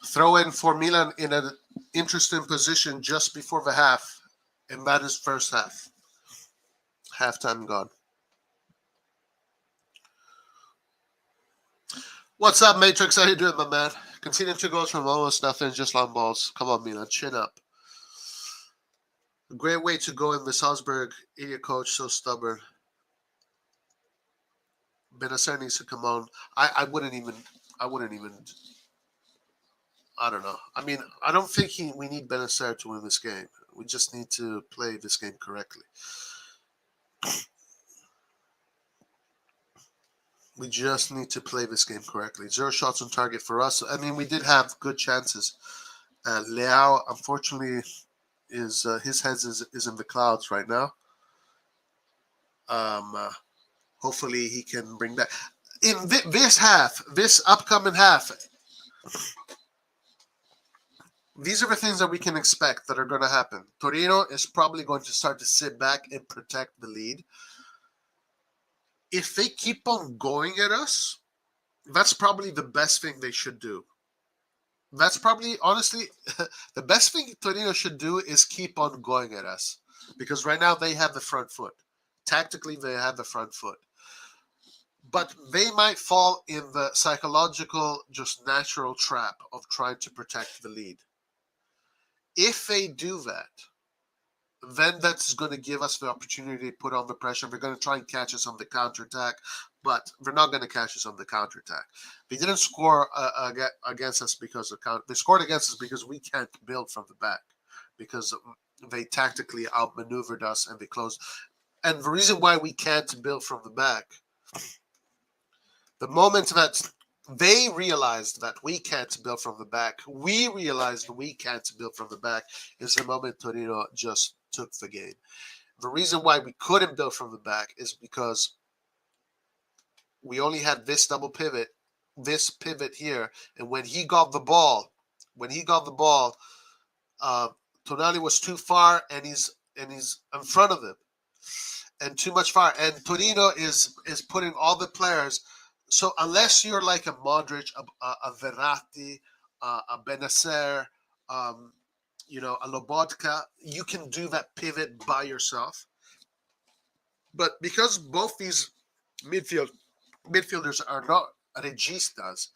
Throw in for Milan in an interesting position just before the half, and that is first half. Halftime gone. What's up, Matrix? How you doing, my man? Conceding 2 goals from almost nothing, just long balls. Come on, Milan, chin up. A great way to go in the Salzburg. Idiot coach, so stubborn. Benacer needs to come on. I wouldn't even. I don't know. I mean, I don't think we need Benacer to win this game. We just need to play this game correctly. We just need to play this game correctly. 0 shots on target for us. I mean, we did have good chances. Leao, unfortunately, his head is in the clouds right now. Hopefully, he can bring back. In this upcoming half, these are the things that we can expect that are going to happen. Torino is probably going to start to sit back and protect the lead. If they keep on going at us, that's probably the best thing they should do. That's probably, honestly, the best thing Torino should do is keep on going at us. Because right now they have the front foot. Tactically, they have the front foot. But they might fall in the psychological, just natural trap of trying to protect the lead. If they do that, then that's going to give us the opportunity to put on the pressure. They're going to try and catch us on the counterattack, but they're not going to catch us on the counterattack. They didn't score against us because of counter. They scored against us because we can't build from the back, because they tactically outmaneuvered us and they closed. And the reason why we can't build from the back, the moment that they realized that we can't build from the back, we realized we can't build from the back, is the moment Torino just took the game. The reason why we couldn't build from the back is because we only had this double pivot, this pivot here, and when he got the ball, Tonali was too far, and he's in front of him, and too much far. And Torino is putting all the players. So unless you're like a Modric, a Verratti, a Benacer, a Lobotka, you can do that pivot by yourself. But because both these midfielders are not registas,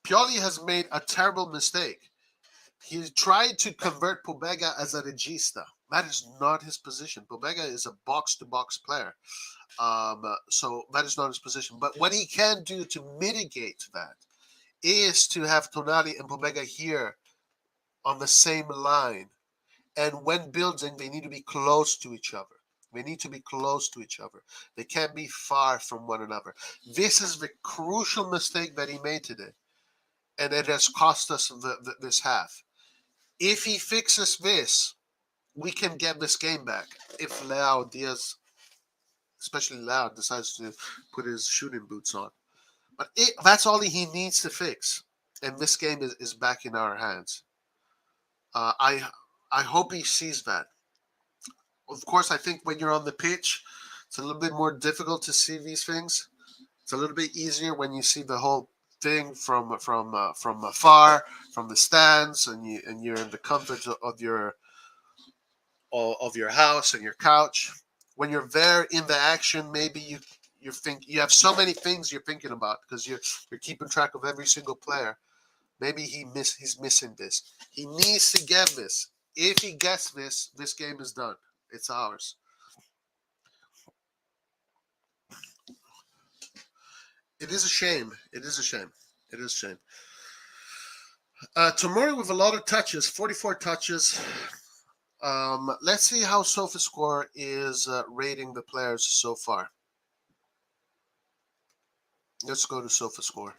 Pioli has made a terrible mistake. He tried to convert Pobega as a regista. That is not his position. Pobega is a box-to-box player. So that is not his position. But what he can do to mitigate that is to have Tonali and Pobega here on the same line. And when building, they need to be close to each other. They need to be close to each other. They can't be far from one another. This is the crucial mistake that he made today. And it has cost us this half. If he fixes this, we can get this game back. If Leao Diaz, especially Leao, decides to put his shooting boots on. But that's all he needs to fix. And this game is back in our hands. I hope he sees that. Of course, I think when you're on the pitch, it's a little bit more difficult to see these things. It's a little bit easier when you see the whole thing from afar, from the stands, and you're in the comfort of your house and your couch. When you're there in the action, maybe you think you have so many things you're thinking about because you're keeping track of every single player. Maybe he's missing this. He needs to get this. If he gets this, this game is done. It's ours. It is a shame. It is a shame. It is a shame. Tomori with a lot of touches, 44 touches. Let's see how SofaScore is rating the players so far. Let's go to SofaScore.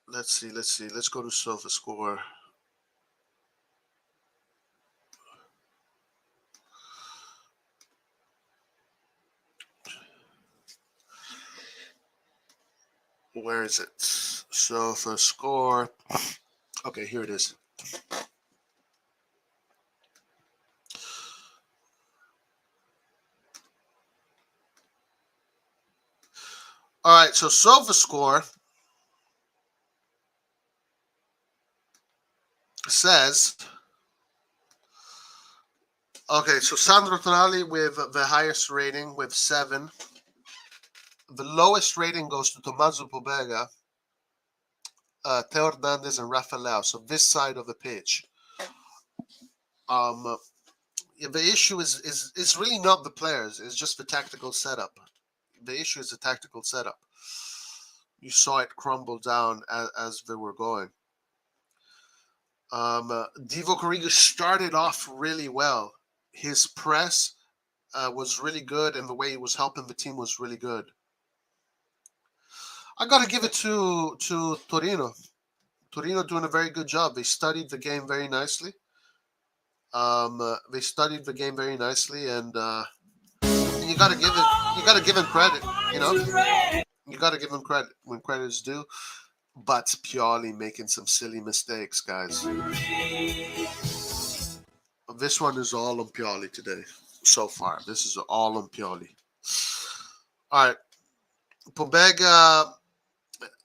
Let's see. Let's go to SofaScore. Where is it? SofaScore. Okay, here it is. All right, so SofaScore says, okay, so Sandro Tonali with the highest rating with 7. The lowest rating goes to Tommaso Pobega, Teo Hernandez, and Rafa Leao. So this side of the pitch. The issue is really not the players. It's just the tactical setup. The issue is the tactical setup. You saw it crumble down as they were going. Divock Origi started off really well. His press was really good, and the way he was helping the team was really good. I got to give it to Torino. Torino doing a very good job. They studied the game very nicely. And you got to give him credit. You got to give him credit when credit is due. But Pioli making some silly mistakes, guys. This one is all on Pioli today. So far, this is all on Pioli. All right, Pobega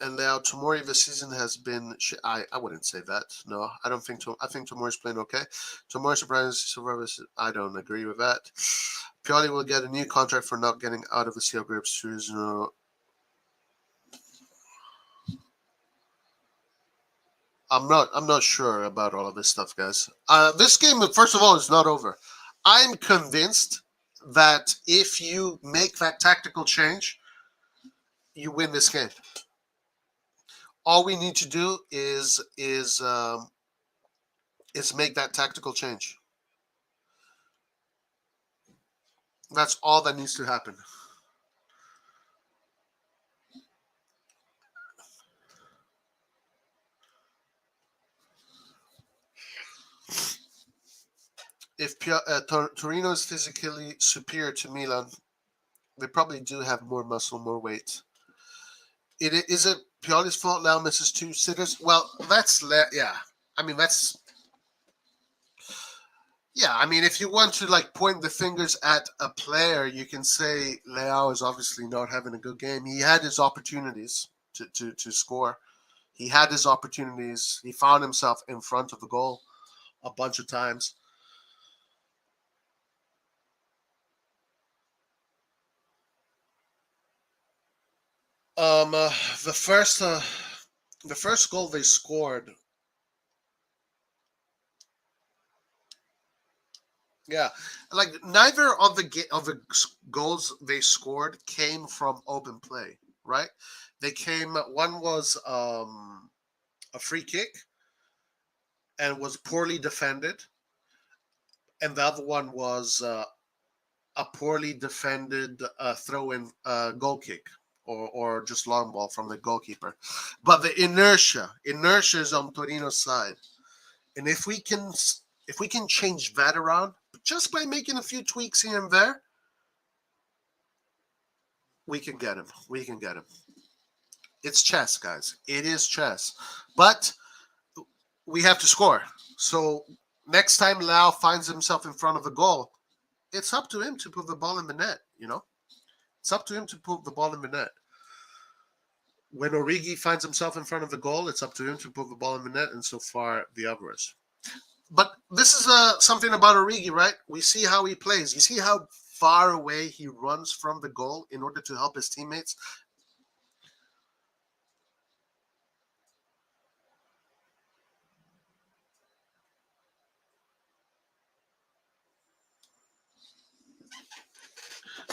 and Leao, Tomori this season has been. I wouldn't say that. No, I don't think. I think Tomori's playing okay. Tomori surprises. I don't agree with that. Pioli will get a new contract for not getting out of the CL groups. I'm not sure about all of this stuff, guys. This game, first of all, is not over. I'm convinced that if you make that tactical change, you win this game. All we need to do is make that tactical change. That's all that needs to happen. If Torino is physically superior to Milan, they probably do have more muscle, more weight. Is it Pioli's fault Leao misses 2 sitters? Well, yeah. I mean, yeah. I mean, if you want to point the fingers at a player, you can say Leao is obviously not having a good game. He had his opportunities to score. He had his opportunities. He found himself in front of the goal a bunch of times. The first goal they scored. Yeah, like neither of the goals they scored came from open play, right? They came. One was a free kick and was poorly defended, and the other one was a poorly defended throw-in goal kick or just long ball from the goalkeeper. But the inertia is on Torino's side, and if we can change that around just by making a few tweaks here and there, we can get him. We can get him. It's chess, guys. It is chess, but we have to score. So next time Lau finds himself in front of a goal, it's up to him to put the ball in the net. It's up to him to put the ball in the net. When Origi finds himself in front of the goal, it's up to him to put the ball in the net, and so far the others. But this is something about Origi, right? We see how he plays. You see how far away he runs from the goal in order to help his teammates.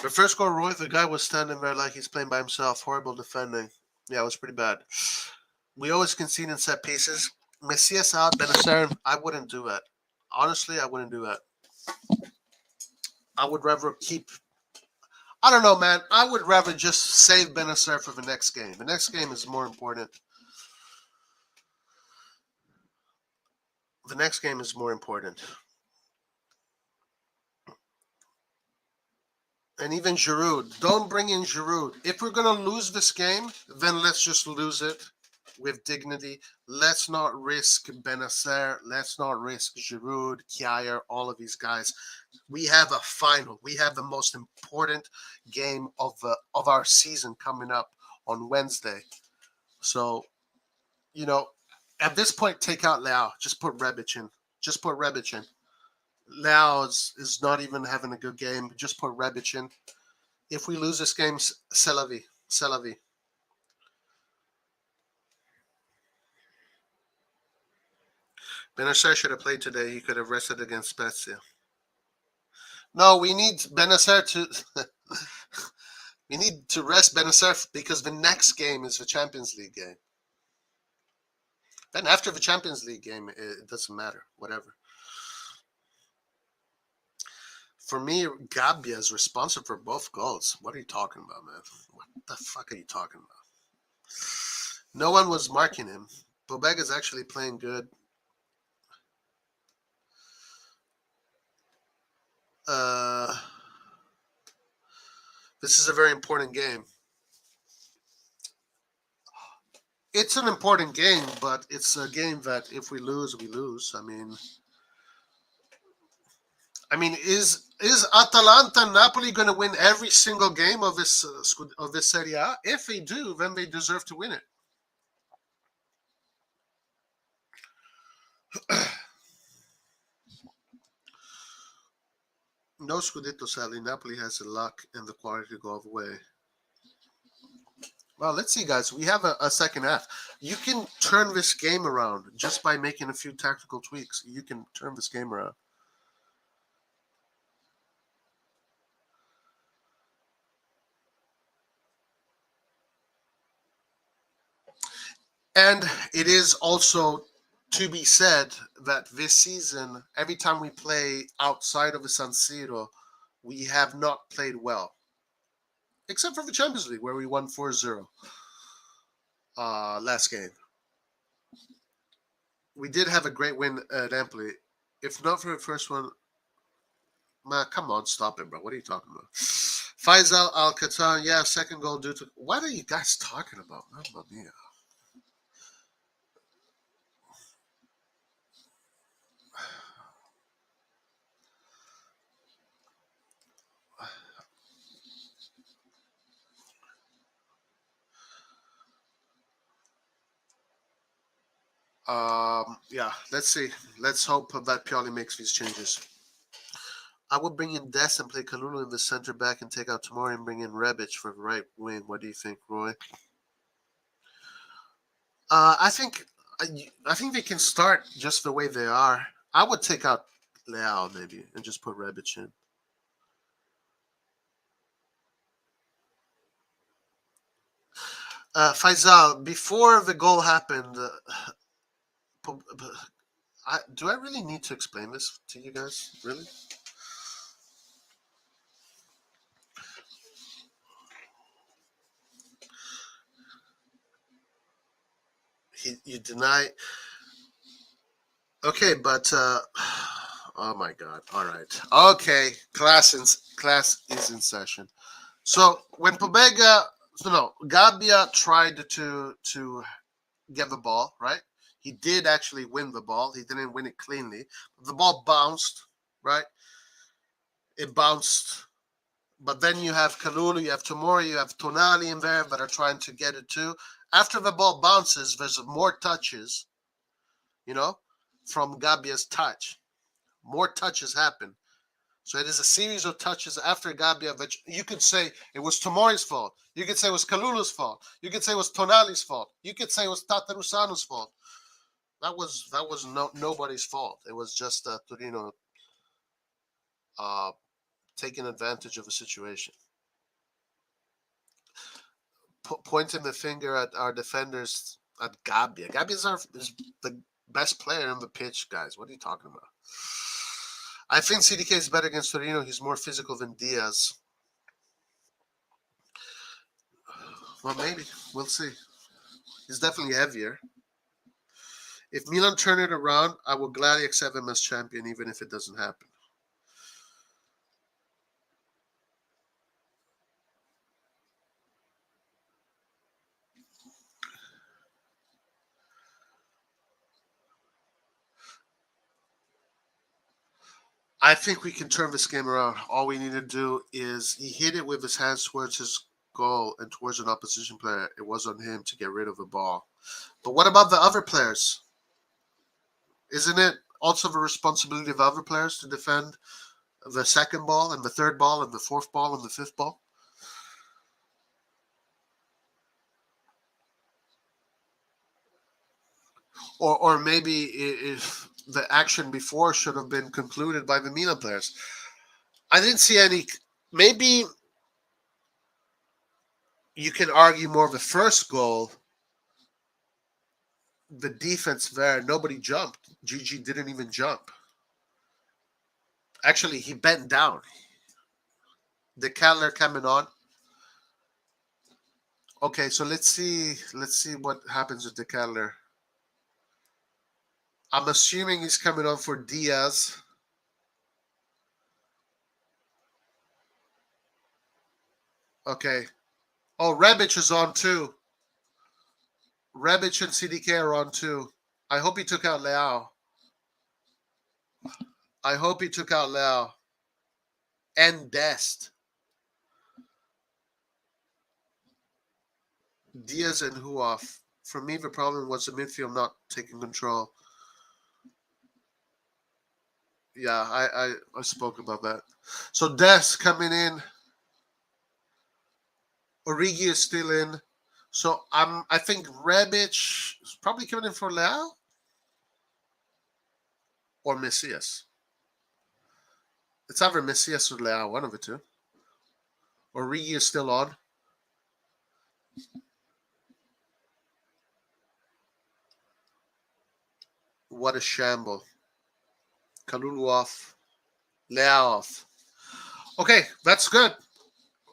The first goal, Roy, the guy was standing there like he's playing by himself. Horrible defending. Yeah, it was pretty bad. We always concede in set pieces. Messias out, Benacer, I wouldn't do that. Honestly, I wouldn't do that. I would rather keep. I don't know, man. I would rather just save Benacer for the next game. The next game is more important. The next game is more important. And even Giroud. Don't bring in Giroud. If we're going to lose this game, then let's just lose it with dignity. Let's not risk Benacer. Let's not risk Giroud, Kjaer, all of these guys. We have a final. We have the most important game of our season coming up on Wednesday. So, at this point, take out Leao. Just put Rebic in. Just put Rebic in. Leao is not even having a good game. Just put Rebic in. If we lose this game, c'est la vie. C'est la vie. Benacer should have played today. He could have rested against Spezia. No, we need Benacer to. We need to rest Benacer because the next game is the Champions League game. Then after the Champions League game, it doesn't matter. Whatever. For me, Gabbia is responsible for both goals. What are you talking about, man? What the fuck are you talking about? No one was marking him. Bobega's actually playing good. This is a very important game. It's an important game, but it's a game that if we lose, we lose. Is Atalanta and Napoli going to win every single game of this Serie A? If they do, then they deserve to win it. No Scudetto, sadly. Napoli has the luck and the quality to go all the way. Well, let's see, guys. We have a second half. You can turn this game around just by making a few tactical tweaks. You can turn this game around. And it is also to be said that this season, every time we play outside of the San Siro, we have not played well. Except for the Champions League, where we won 4-0 last game. We did have a great win at Empoli. If not for the first one, man, come on, stop it, bro. What are you talking about? Faisal Al-Qatar, yeah, second goal due to... What are you guys talking about? Mamma mia. Yeah, let's see. Let's hope that Pioli makes these changes. I would bring in Des and play Kalulu in the center back and take out Tomori and bring in Rebic for the right wing. What do you think, Roy? I think they can start just the way they are. I would take out Leao maybe, and just put Rebic in. Faisal, before the goal happened, do I really need to explain this to you guys? Really? You deny. Okay, but oh my God! All right. Okay, class is in session. So when Pobega, so no, Gabia tried to get the ball, right? He did actually win the ball. He didn't win it cleanly. The ball bounced, right? It bounced. But then you have Kalulu, you have Tomori, you have Tonali in there that are trying to get it too. After the ball bounces, there's more touches, you know, from Gabia's touch. More touches happen. So it is a series of touches after Gabia that you could say it was Tomori's fault. You could say it was Kalulu's fault. You could say it was Tonali's fault. You could say it was Tatarusano's fault. That was nobody's fault. It was just Torino uh, taking advantage of a situation. Pointing the finger at our defenders at Gabia. Gabia is the best player on the pitch, guys. What are you talking about? I think CDK is better against Torino. He's more physical than Diaz. Well, maybe. We'll see. He's definitely heavier. If Milan turn it around, I will gladly accept him as champion, even if it doesn't happen. I think we can turn this game around. All we need to do is he hit it with his hands towards his goal and towards an opposition player. It was on him to get rid of the ball. But what about the other players? Isn't it also the responsibility of other players to defend the second ball and the third ball and the fourth ball and the fifth ball? Or maybe if the action before should have been concluded by the Milan players. I didn't see any. Maybe you can argue more of the first goal. The defense there, nobody jumped. Gigi didn't even jump. Actually, he bent down. The Keller coming on. Okay, so let's see. Let's see what happens with the Keller. I'm assuming he's coming on for Diaz. Okay. Oh, Rebic is on too. Rebic and CDK are on too. I hope he took out Leao. I hope he took out Leao. And Dest. Diaz and who off? For me, the problem was the midfield not taking control. Yeah, I spoke about that. So Dest coming in. Origi is still in. So I think Rebic is probably coming in for Leao or Messias. It's either Messias or Leao, one of the two. Origi is still on. What a shamble. Kalulu off. Leao off. Okay, that's good.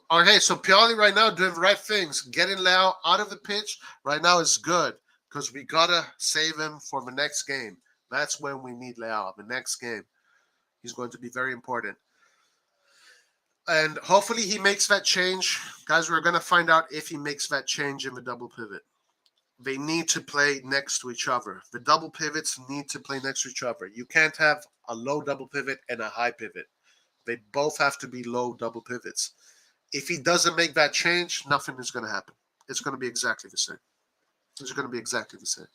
Okay, so Pioli right now doing the right things. Getting Leao out of the pitch right now is good because we got to save him for the next game. That's when we need Leao, the next game. He's going to be very important. And hopefully he makes that change. Guys, we're going to find out if he makes that change in the double pivot. They need to play next to each other. The double pivots need to play next to each other. You can't have a low double pivot and a high pivot. They both have to be low double pivots. If he doesn't make that change, nothing is going to happen. It's going to be exactly the same. It's going to be exactly the same.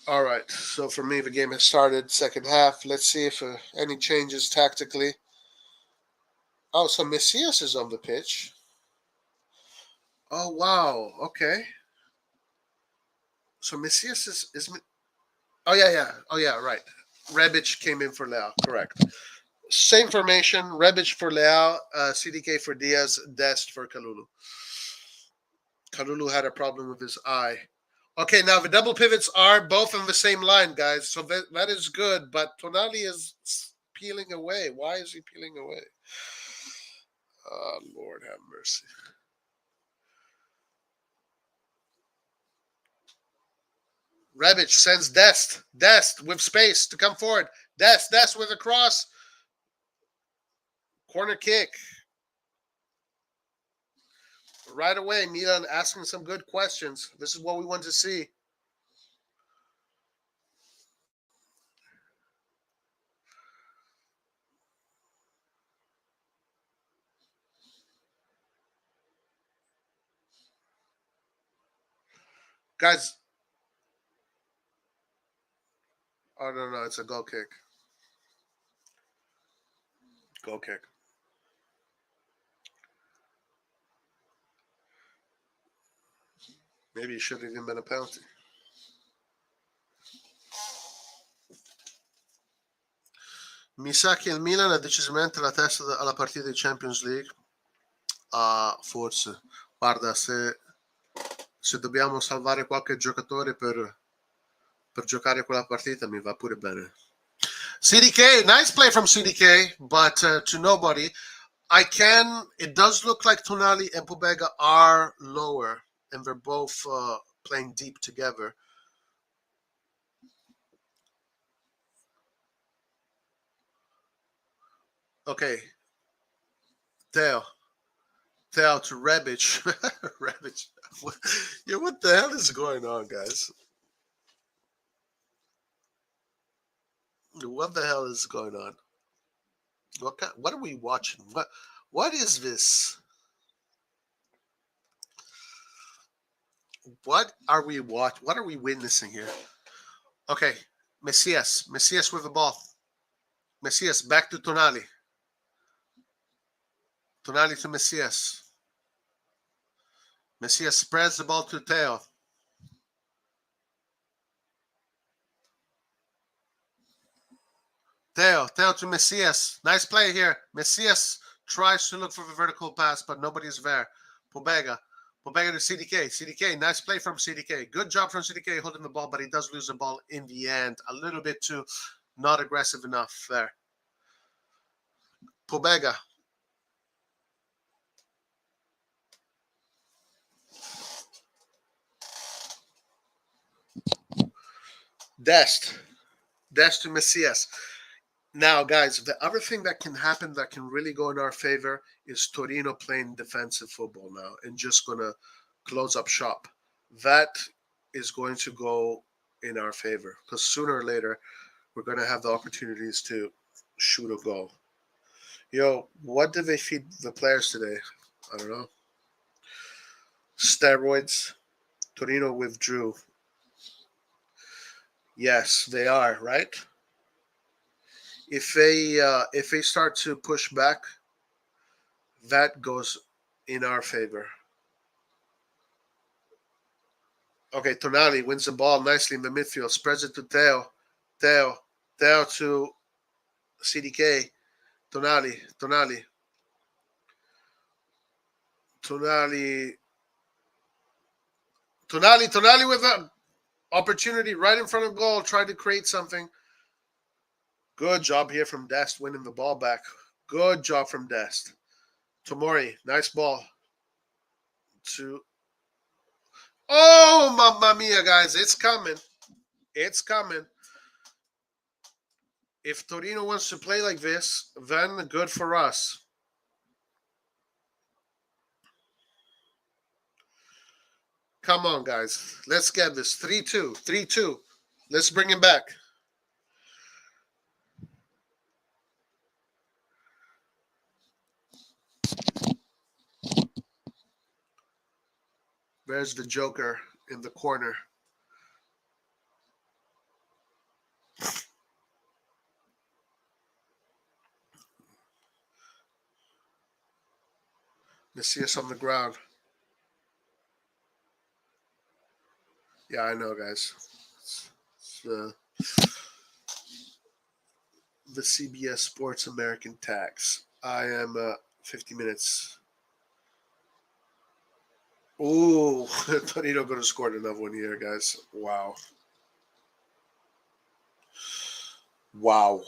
All right. So for me, the game has started. Second half. Let's see if any changes tactically. Oh, so Messias is on the pitch. Oh wow. Okay. So Messias is. Oh yeah, yeah. Oh yeah. Right. Rebic came in for Leao. Correct. Same formation. Rebic for Leao. CDK for Diaz. Dest for Kalulu. Kalulu had a problem with his eye. Okay, now the double pivots are both on the same line, guys. So that is good. But Tonali is peeling away. Why is he peeling away? Oh, Lord have mercy. Rebic sends Dest. Dest with space to come forward. Dest with a cross. Corner kick. Right away, Milan asking some good questions. This is what we want to see. Guys, oh no, it's a goal kick. Goal kick. Maybe it should have even been a penalty. Mi sa che il Milan ha decisamente la testa alla partita di Champions League. Forse. Guarda, se dobbiamo salvare qualche giocatore per giocare quella partita, mi va pure bene. CDK, nice play from CDK, but to nobody. It does look like Tonali and Pobega are lower, and they're both playing deep together. Okay. Teo to Rebic. Rebic. Yeah, what the hell is going on, guys? What the hell is going on? What are we watching? What is this? What are we What are we witnessing here? Okay, Messias with the ball. Messias back to Tonali. Tonali to Messias. Messias spreads the ball to Teo. Teo to Messias. Nice play here. Messias tries to look for the vertical pass, but nobody's there. Pobega to CDK. CDK, nice play from CDK. Good job from CDK holding the ball, but he does lose the ball in the end. A little bit too not aggressive enough there. Pobega. Dest to Messias. Now, guys, the other thing that can happen that can really go in our favor is Torino playing defensive football now and just going to close up shop. That is going to go in our favor because sooner or later we're going to have the opportunities to shoot a goal. Yo, what did they feed the players today? I don't know. Steroids. Torino withdrew. Yes, they are, right? If they start to push back, that goes in our favor. Okay, Tonali wins the ball nicely in the midfield, spreads it to Teo. Teo to CDK. Tonali. Tonali with an opportunity right in front of goal, tried to create something. Good job here from Dest winning the ball back. Good job from Dest. Tomori, nice ball. Oh, mamma mia, guys. It's coming. If Torino wants to play like this, then good for us. Come on, guys. Let's get this. 3-2. 3-2. Let's bring him back. There's the Joker in the corner. Messias on the ground. Yeah, I know, guys. It's the CBS Sports American tax. I am 50 minutes. Ooh, Torino could have scored another one here, guys. Wow. Wow.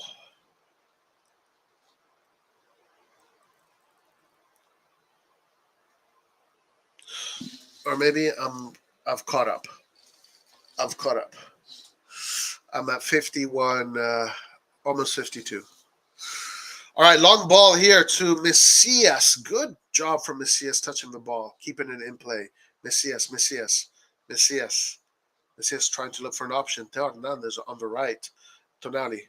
Or maybe I've caught up. I've caught up. I'm at 51, almost 52. All right, long ball here to Messias. Good job from Messias touching the ball, keeping it in play. Messias trying to look for an option. Teo Hernandez on the right. Tonali.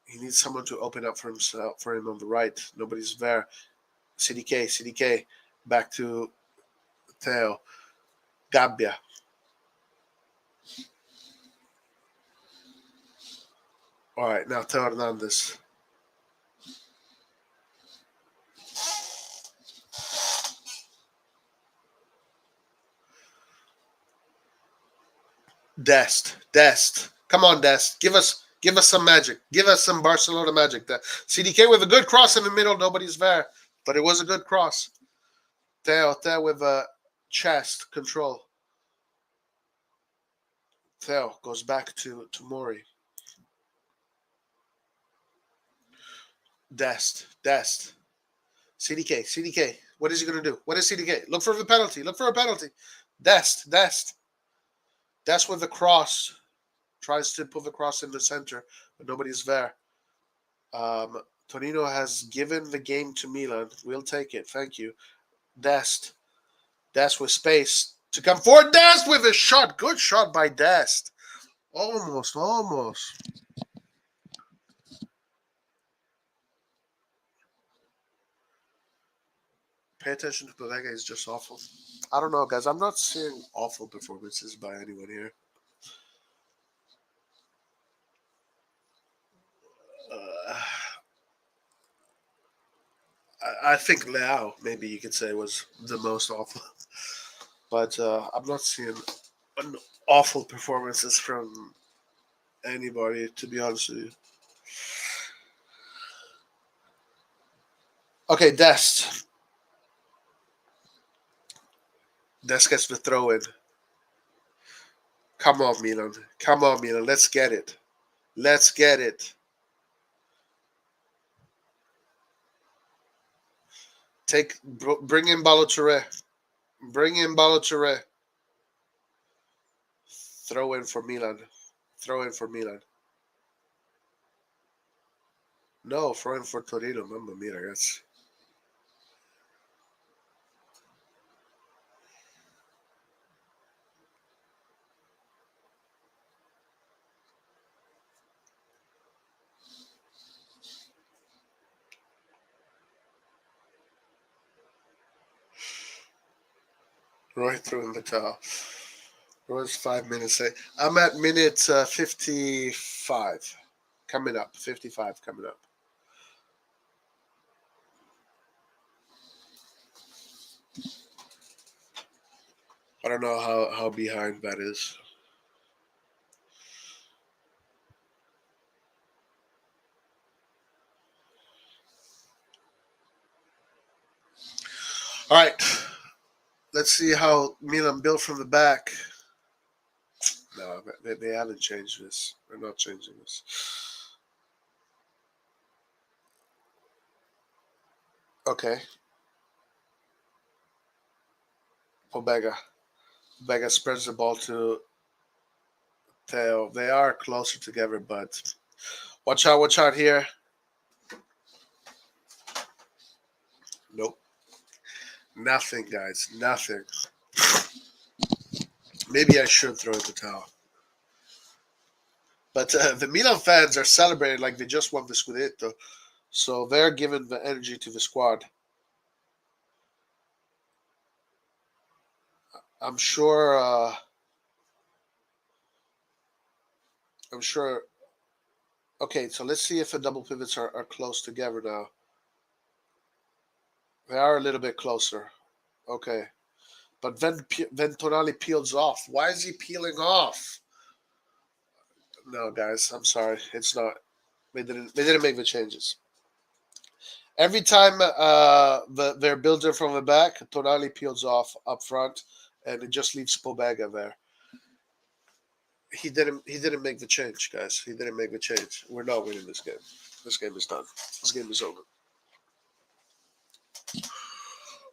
He needs someone to open up for himself, for him on the right. Nobody's there. CDK. Back to Teo. Gabbia. All right, now Teo Hernandez. Dest. Come on, Dest. Give us some magic. Give us some Barcelona magic. CDK with a good cross in the middle. Nobody's there, but it was a good cross. Teo with a chest control. Teo goes back to Mori. Dest. CDK. What is he going to do? What is CDK? Look for a penalty. Dest with the cross. Tries to put the cross in the center, but nobody's there. Torino has given the game to Milan. We'll take it. Thank you. Dest with space to come forward. Dest with a shot. Good shot by Dest. Almost. Pay attention to Bodega. He's just awful. I don't know, guys. I'm not seeing awful performances by anyone here. I think Leao, maybe you could say, was the most awful. But I'm not seeing an awful performances from anybody, to be honest with you. Okay, Dest. Dest gets the throw in. Come on, Milan. Let's get it. Bring in Balotelli. Throw in for Milan. No, throw in for Torino. Mamma mia, ragazzi. Right through in the towel. It was 5 minutes. I'm at minute 55. Coming up. 55 coming up. I don't know how behind that is. All right. Let's see how Milan built from the back. No, they haven't changed this. They're not changing this. Okay. Pobega. Pobega spreads the ball to Theo. They are closer together, but watch out here. Nope. Nothing, guys. Nothing. Maybe I should throw in the towel. But the Milan fans are celebrating like they just won the Scudetto. So they're giving the energy to the squad. I'm sure. Okay, so let's see if the double pivots are close together now. They are a little bit closer. Okay. But then Tonali peels off. Why is he peeling off? No, guys, I'm sorry. It's not. They didn't make the changes. Every time they're building from the back, Tonali peels off up front, and it just leaves Pobega there. He didn't make the change, guys. He didn't make the change. We're not winning this game. This game is done. This game is over.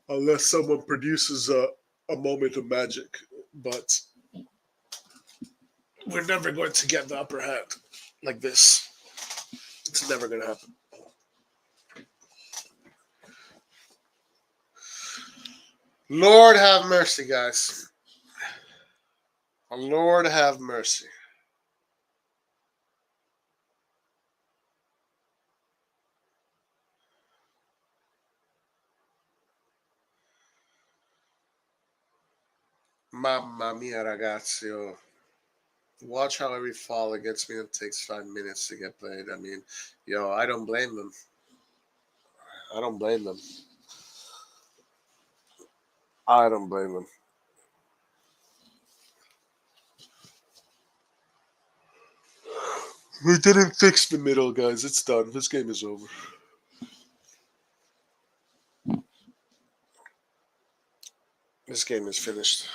Unless someone produces a moment of magic, but we're never going to get the upper hand like this. It's never going to happen. Lord have mercy, guys. Lord have mercy. Mamma mia, ragazzi. Oh. Watch how every fall against Milan takes 5 minutes to get played. I mean, I don't blame them. I don't blame them. I don't blame them. We didn't fix the middle, guys. It's done. This game is over. This game is finished.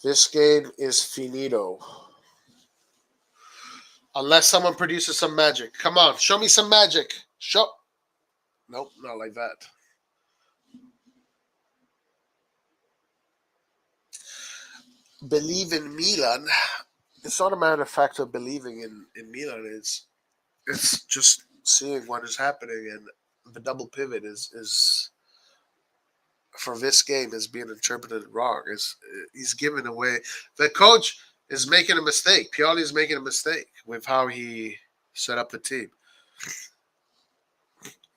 This game is finito. Unless someone produces some magic. Come on, show me some magic. Show. Nope, not like that. Believe in Milan. It's not a matter of fact of believing in Milan. It's just seeing what is happening, and the double pivot is for this game is being interpreted wrong. He's giving away. The coach is making a mistake. Pioli is making a mistake with how he set up the team.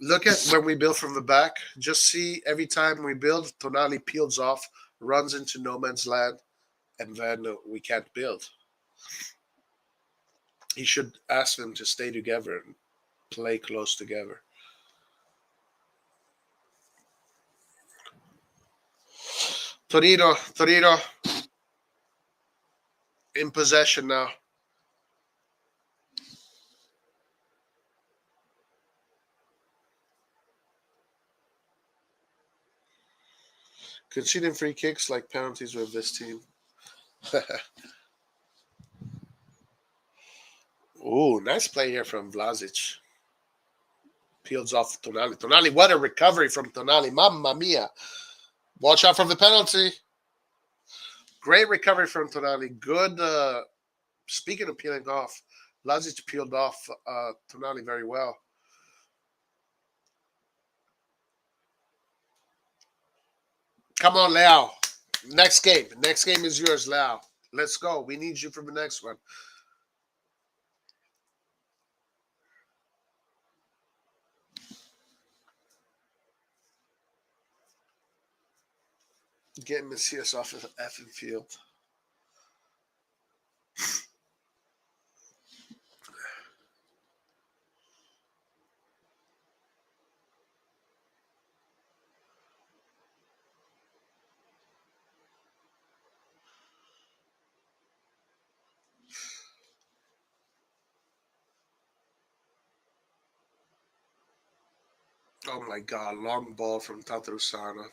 Look at when we build from the back. Just see every time we build, Tonali peels off, runs into no man's land, and then we can't build. He should ask them to stay together and play close together. Torino in possession now. Conceding free kicks like penalties with this team. Ooh, nice play here from Vlasic. Peels off Tonali. Tonali, what a recovery from Tonali. Mamma mia. Watch out for the penalty. Great recovery from Tonali. Good. Speaking of peeling off, Vlasic peeled off Tonali very well. Come on, Leao. Next game. Next game is yours, Leao. Let's go. We need you for the next one. Get Messias off of the effing field. Oh my God, long ball from Tatarusana.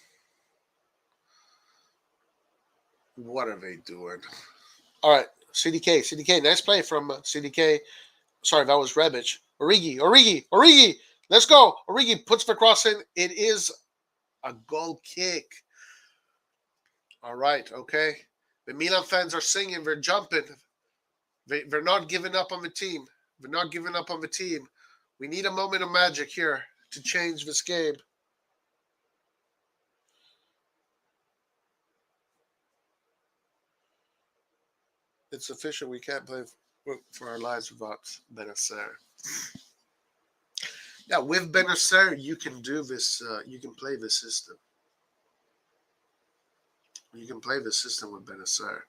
What are they doing? All right, CDK, nice play from CDK. Sorry, that was Rebic. Origi. Let's go. Origi puts the cross in. It is a goal kick. All right, okay. The Milan fans are singing. They're jumping. They're not giving up on the team. They're not giving up on the team. We need a moment of magic here to change this game. It's official. We can't play for our lives without Benacer. Yeah, with Benacer, you can do this. You can play this system. You can play the system with Benacer.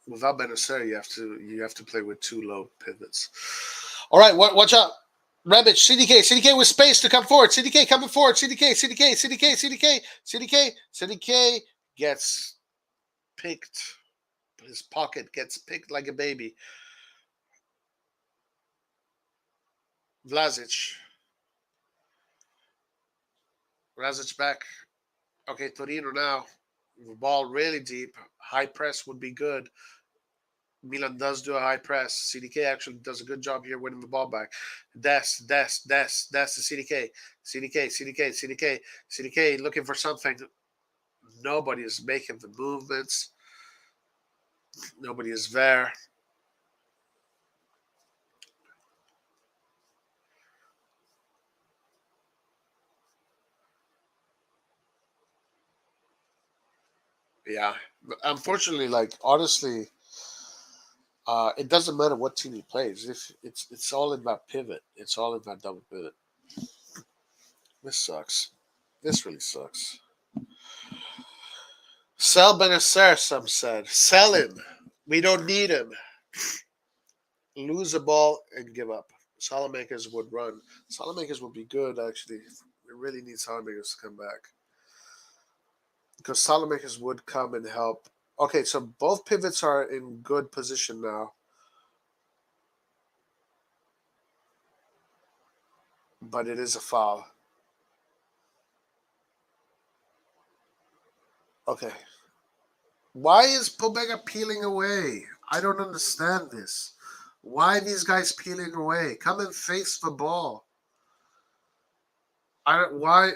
Without Benacer, you have to play with two low pivots. All right, watch out. Rebic, CDK with space to come forward. CDK coming forward. CDK gets picked. His pocket gets picked like a baby. Vlasic back. Okay, Torino now. Ball really deep. High press would be good. Milan does do a high press. CDK actually does a good job here winning the ball back. Des to CDK. CDK looking for something. Nobody is making the movements. Nobody is there. Yeah. Unfortunately, like, honestly, it doesn't matter what team he plays. If it's all in that pivot. It's all in that double pivot. This sucks. This really sucks. Sell Benacer, some said. Sell him. We don't need him. Lose the ball and give up. Salamakers would run. Salamakers would be good, actually. We really need Salamakers to come back. Because Salamakers would come and help. Okay, so both pivots are in good position now. But it is a foul. Okay. Why is Pobega peeling away? I don't understand this. Why are these guys peeling away? Come and face the ball. I don't why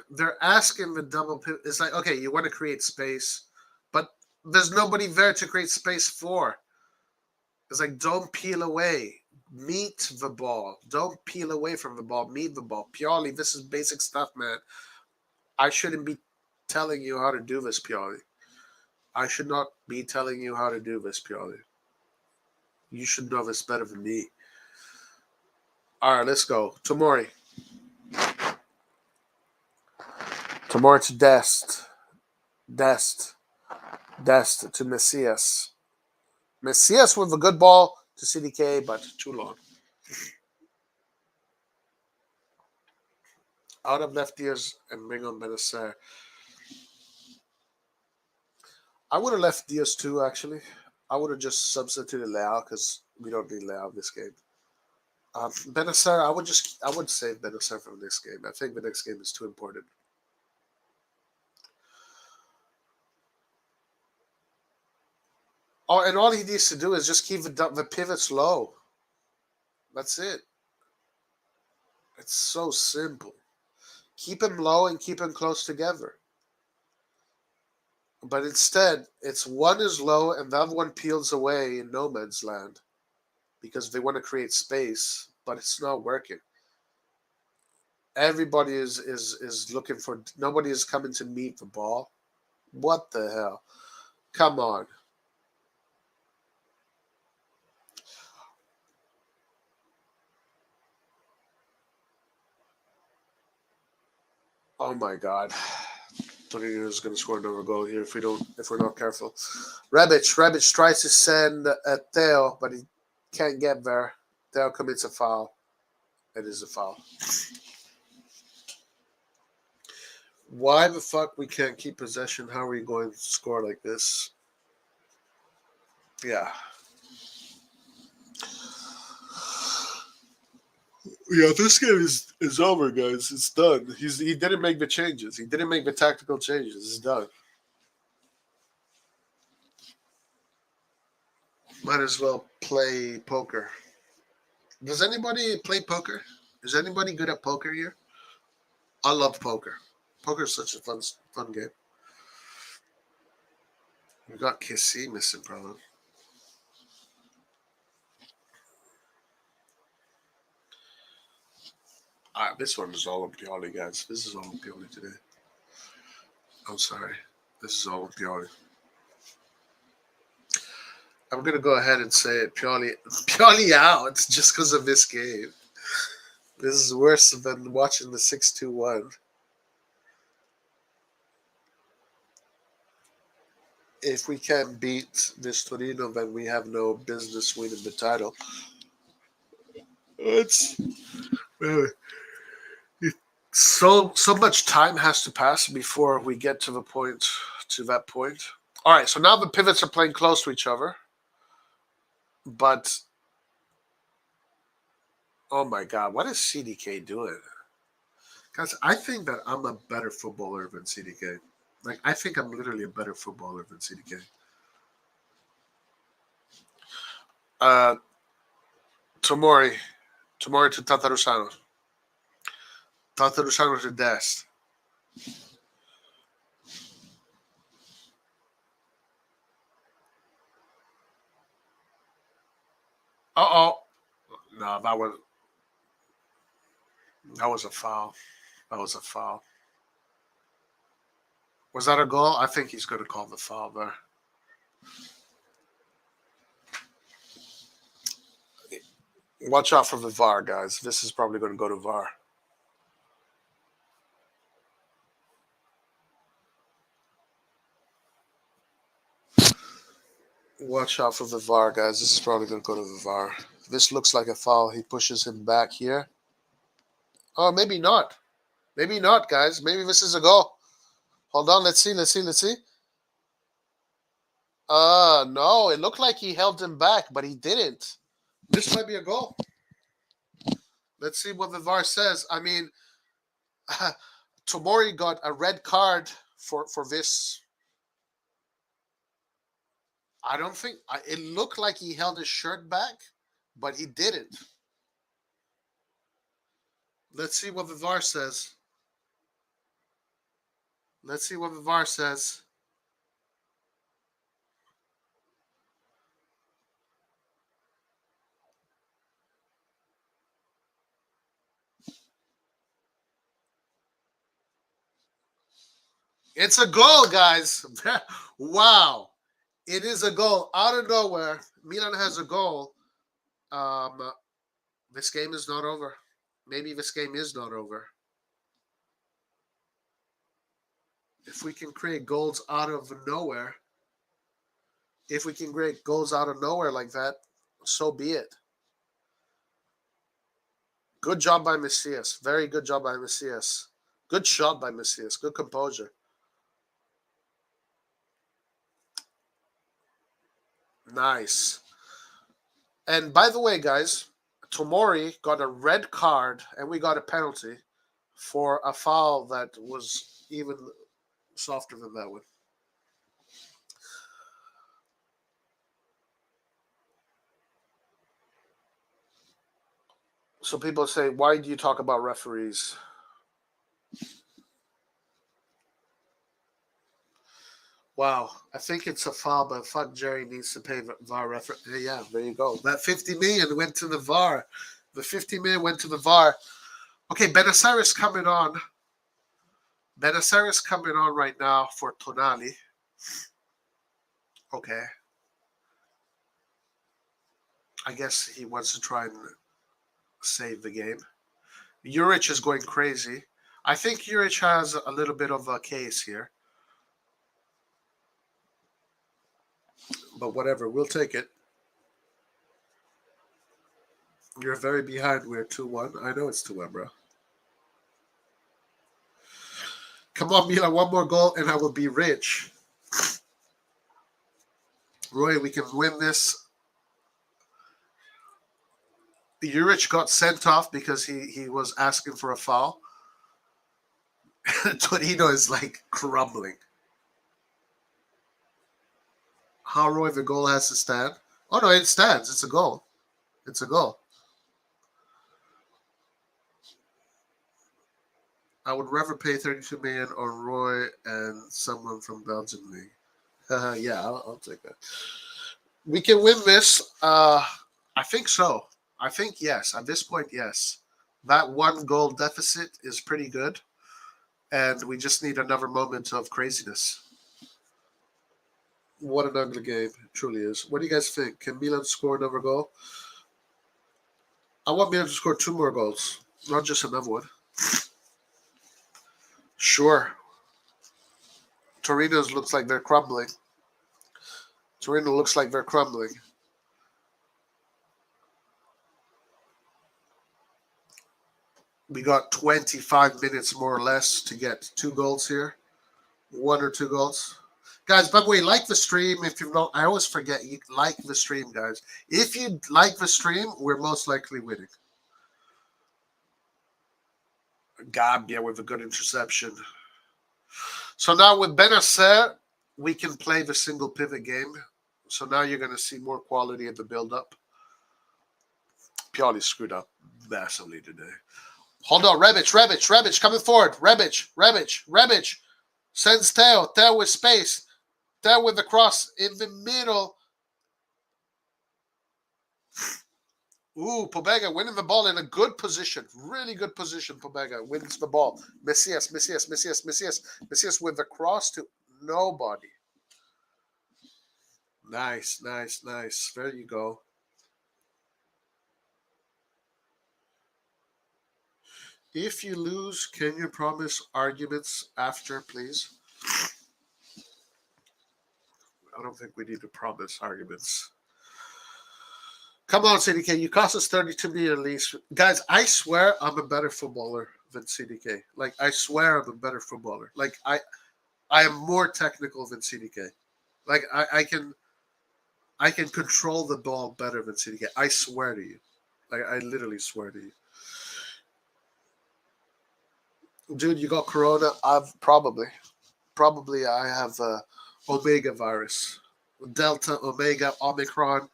they're asking the double pivot. It's like, okay, you want to create space, but there's nobody there to create space for. It's like, don't peel away. Meet the ball. Don't peel away from the ball. Meet the ball. Pioli, this is basic stuff, man. I shouldn't be telling you how to do this, Pioli. I should not be telling you how to do this, Pioli. You should know this better than me. All right, let's go. Tomori. Tomori to Dest. Dest to Messias. Messias with a good ball to CDK, but too long. Out of left ears and bring on Benacer. I would have left Diaz too, actually. I would have just substituted Leao because we don't need Leao this game. Benacer, I would save Benacer from this game. I think the next game is too important. Oh, and all he needs to do is just keep the pivots low. That's it. It's so simple. Keep him low and keep him close together. But instead, it's one is low and the other one peels away in no man's land because they want to create space, but it's not working. Everybody is looking for. Nobody is coming to meet the ball. What the hell? Come on. Oh my God. Torino is going to score another goal here if we're not careful. Rebic tries to send Theo, but he can't get there. Theo commits a foul. It is a foul. Why the fuck we can't keep possession? How are we going to score like this? Yeah. Yeah, this game is over, guys. It's done. He didn't make the changes. He didn't make the tactical changes. It's done. Might as well play poker. Does anybody play poker? Is anybody good at poker here? I love poker. Poker is such a fun game. We got Kissy missing, probably. This one is all on Pioli, guys. This is all on Pioli today. I'm sorry. This is all on Pioli. I'm gonna go ahead and say it. Pioli out just because of this game. This is worse than watching the 6-2-1. if we can't beat this Torino, then we have no business winning the title. It's so much time has to pass before we get to that point. All right, so now the pivots are playing close to each other, but oh my God, what is CDK doing? Guys, I think that I'm a better footballer than CDK. Like, I think I'm literally a better footballer than CDK. Uh, Tomori to Tatarusano. Tatarusano to Dest. Uh-oh. No, that was a foul. That was a foul. Was that a goal? I think he's going to call the foul there. Watch out for the VAR, guys. This is probably going to go to VAR. Watch out for the VAR, guys. This is probably going to go to the VAR. This looks like a foul. He pushes him back here. Oh, maybe not. Maybe not, guys. Maybe this is a goal. Hold on. Let's see. No. It looked like he held him back, but he didn't. This might be a goal. Let's see what the VAR says. I mean, Tomori got a red card for this. I don't think it looked like he held his shirt back, but he didn't. Let's see what the VAR says. Let's see what the VAR says. It's a goal, guys. Wow. It is a goal out of nowhere. Milan has a goal. This game is not over. Maybe this game is not over. If we can create goals out of nowhere, like that, so be it. Good job by Messias. Very good job by Messias. Good shot by Messias. Good composure. Nice. And by the way, guys, Tomori got a red card and we got a penalty for a foul that was even softer than that one. So people say, why do you talk about referees? Wow, I think it's a foul, but fuck, Jerry needs to pay VAR referee. Yeah, there you go. That 50 million went to the VAR. The 50 million went to the VAR. Okay, Benaceres coming on. Benaceres coming on right now for Tonali. Okay. I guess he wants to try and save the game. Juric is going crazy. I think Juric has a little bit of a case here. But whatever, we'll take it. You're very behind. We're 2-1. I know it's 2-1, bro. Come on, Milan, one more goal and I will be rich. Roy, we can win this. Juric got sent off because he was asking for a foul. Torino is like crumbling. How, Roy, the goal has to stand? Oh, no, it stands. It's a goal. It's a goal. I would rather pay 32 million on Roy and someone from Belgium League. Yeah, I'll take that. We can win this. I think so. I think yes. At this point, yes. That one goal deficit is pretty good. And we just need another moment of craziness. What an ugly game. It truly is. What do you guys think? Can Milan score another goal? I want Milan to score 2 more goals, not just another one. Sure. Torino's looks like they're crumbling. Torino looks like they're crumbling. We got 25 minutes more or less to get 2 goals here. 1 or 2 goals. Guys, by the way, like the stream. If you've not, I always forget, you like the stream, guys. If you like the stream, we're most likely winning. Gabia with a good interception. So now with Benacer, we can play the single pivot game. So now you're going to see more quality at the build-up. Pioli screwed up massively today. Hold on, Rebic coming forward. Rebic sends Theo. Theo with space. Theo with the cross in the middle. Ooh, Pobega winning the ball in a good position. Really good position, Pobega wins the ball. Messias with the cross to nobody. Nice. There you go. If you lose, can you promise arguments after, please? I don't think we need to promise arguments. Come on, CDK. You cost us 32 million at least. Guys, I swear I'm a better footballer than CDK. Like, I swear I'm a better footballer. Like, I am more technical than CDK. Like, I can control the ball better than CDK. I swear to you. Like, I literally swear to you. Dude, you got corona? I've probably I have Omega virus. Delta, Omega, Omicron.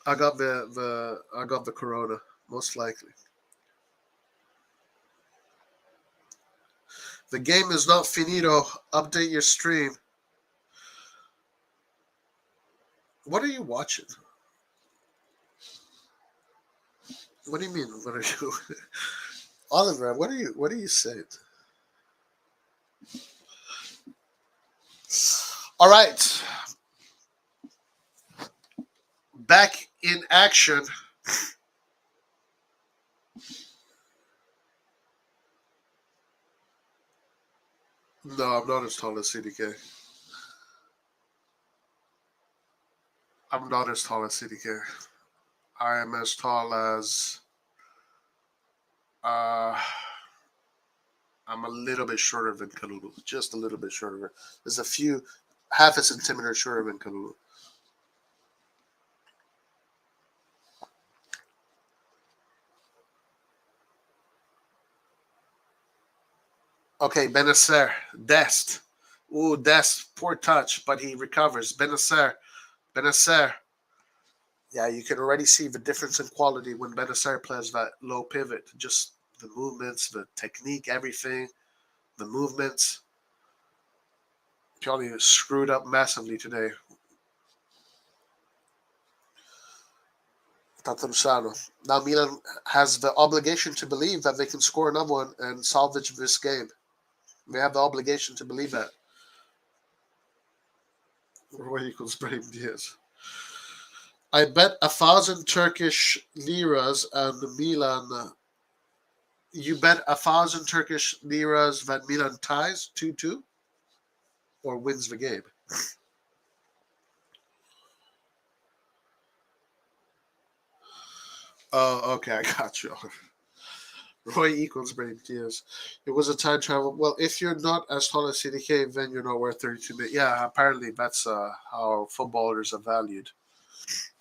I got the corona, most likely. The game is not finito. Update your stream. What are you watching? What do you mean? What are you Oliver, what are you saying? All right. Back in action. No, I'm not as tall as CDK. I'm not as tall as CDK. I am as tall as I'm a little bit shorter than Kalulu. Just a little bit shorter. There's a few half a centimeter shorter than Kalulu. Okay, Benacer. Dest. Ooh, Dest. Poor touch, but he recovers. Benacer. Yeah, you can already see the difference in quality when Benacer plays that low pivot. Just the movements, the technique, everything. The movements. Pioli screwed up massively today. Tatarusano. Now Milan has the obligation to believe that they can score another one and salvage this game. They have the obligation to believe that. Roy equals Brahim Diaz. I bet 1,000 Turkish liras and Milan. You bet 1,000 Turkish liras that Milan ties 2-2 or wins the game. Oh, okay, I got you. Roy equals Brahim Diaz. It was a time travel. Well, if you're not as tall as CDK, then you're not worth 32 million. Yeah, apparently that's how footballers are valued.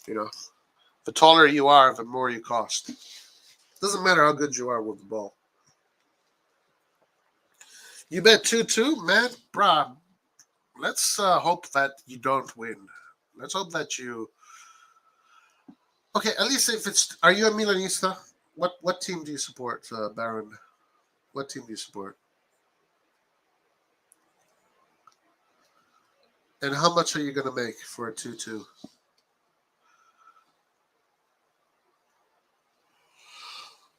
You know, the taller you are, the more you cost. Doesn't matter how good you are with the ball. You bet 2-2, man? Bruh, let's hope that you don't win. Let's hope that you... Okay, at least if it's... Are you a Milanista? What team do you support, Baron? What team do you support? And how much are you going to make for a 2-2?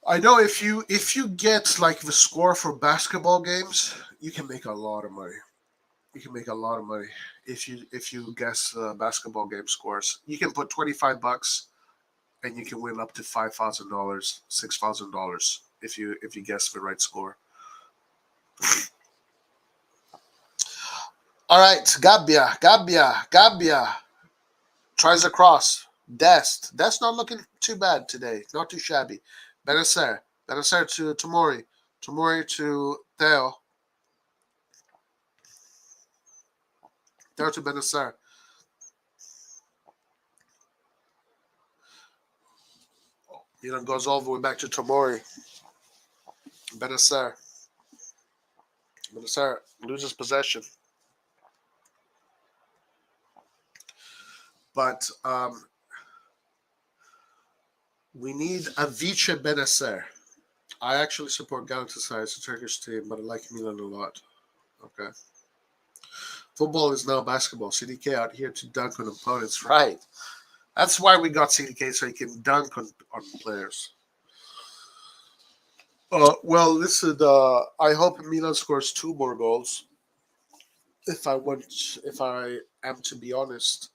I know if you get like the score for basketball games, you can make a lot of money. You can make a lot of money if you guess basketball game scores. You can put $25 and you can win up to $5,000, $6,000 if you guess the right score. All right, Gabbia tries a cross. Dest not looking too bad today. Not too shabby. Benacer to Tomori. Tomori to Theo. Theo to Benacer. Milan goes all the way back to Tomori. Benacer. Benacer loses possession. But we need a Vice Benacer. I actually support Galatasaray. It's a Turkish team, but I like Milan a lot. Okay. Football is now basketball. CDK out here to dunk on opponents. Right. That's why we got CDK, so he can dunk on players. Well, listen. I hope Milan scores 2 more goals. If I am to be honest,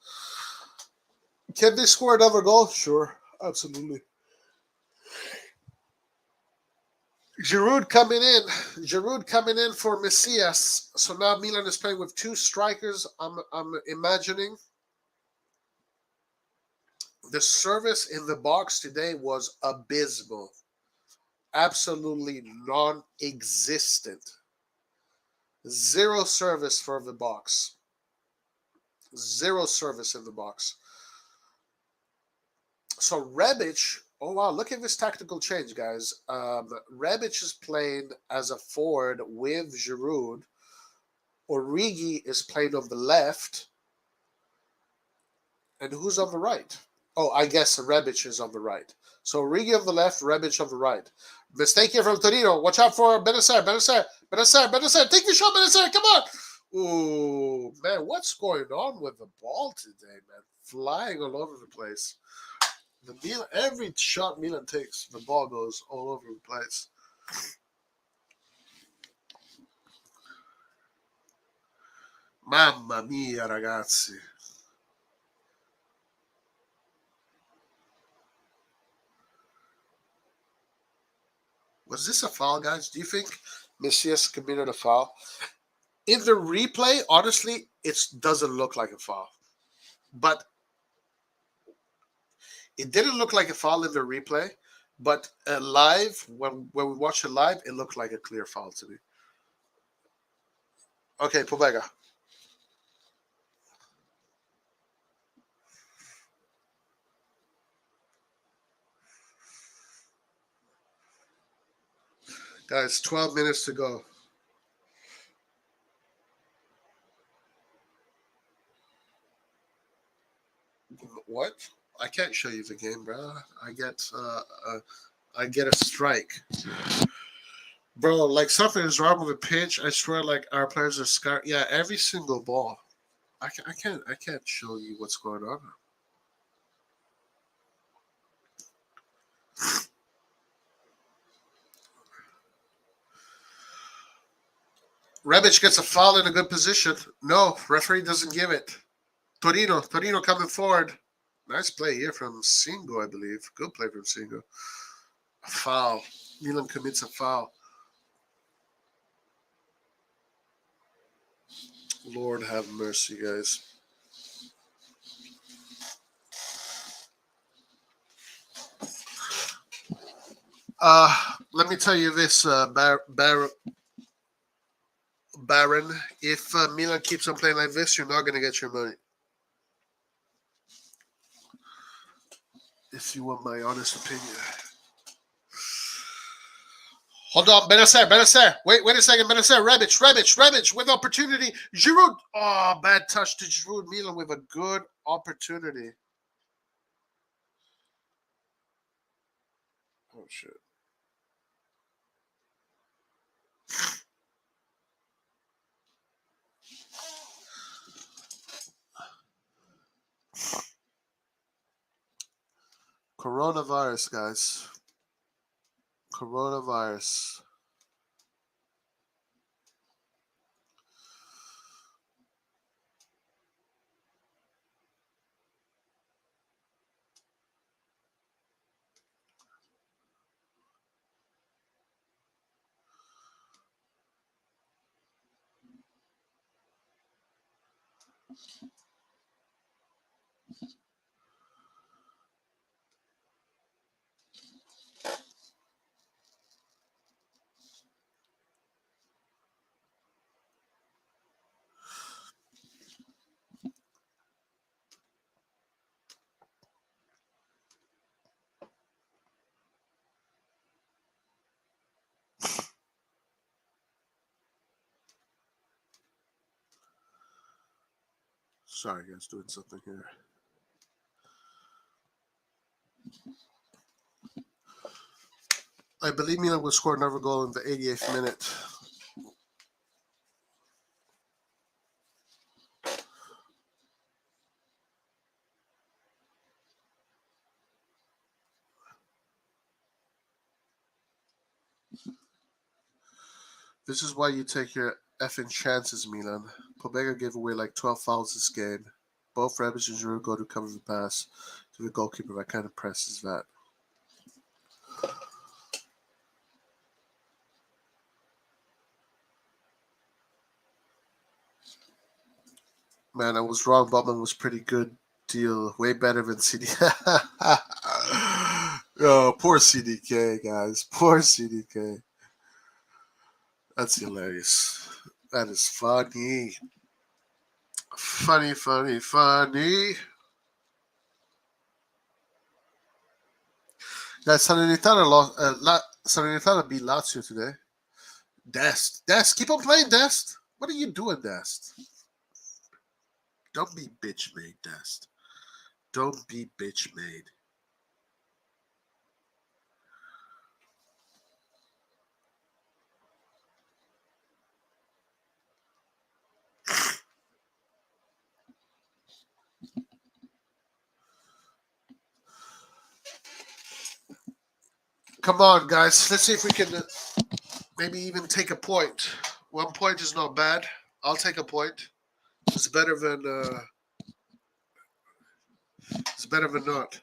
can they score another goal? Sure, absolutely. Giroud coming in for Messias. So now Milan is playing with 2 strikers. I'm imagining the service in the box today was abysmal, absolutely non-existent. Zero service for the box. Zero service in the box. So Rebic, oh wow, look at this tactical change, guys. Rebic is playing as a forward with Giroud. Origi is playing on the left. And who's on the right? Oh, I guess Rebic is on the right. So Origi on the left, Rebic on the right. Mistake here from Torino. Watch out for Benacer. Take the shot, Benacer. Come on. Ooh, man, what's going on with the ball today, man? Flying all over the place. Every shot Milan takes, the ball goes all over the place. Mamma mia, ragazzi. Was this a foul, guys? Do you think Messias committed a foul? In the replay, honestly, it doesn't look like a foul. But it didn't look like a foul in the replay. But live, when we watch it live, it looked like a clear foul to me. Okay, Pobega. Guys, 12 minutes to go. What? I can't show you the game, bro. I get a strike, bro. Like something is wrong with the pitch. I swear, like our players are scared. Yeah, every single ball. I can't show you what's going on. Rebic gets a foul in a good position. No, referee doesn't give it. Torino coming forward. Nice play here from Singo, I believe. Good play from Singo. A foul. Milan commits a foul. Lord have mercy, guys. Let me tell you this, Baron. If Milan keeps on playing like this, you're not going to get your money. If you want my honest opinion. Hold on, Benacer. Wait a second, Benacer. Rebic with opportunity. Giroud. Oh, bad touch to Giroud. Milan with a good opportunity. Oh, shit. Coronavirus, guys. Coronavirus. Sorry, guys, doing something here. I believe Milan will score another goal in the 88th minute. This is why you take your effing chances, Milan. Pobega gave away like 12 fouls this game. Both Rebic and Giroud go to cover the pass to the goalkeeper. What kind of press is that? Man, I was wrong. Botman was pretty good deal. Way better than CD. Oh, poor CDK, guys. Poor CDK. That's hilarious. That is funny. Funny, funny, funny. Guys, Salernitana beat Lazio today. Dest, keep on playing, Dest. What are you doing, Dest? Don't be bitch made, Dest. Don't be bitch made. Come on, guys. Let's see if we can maybe even take a point. 1 point is not bad. I'll take a point. It's better than not.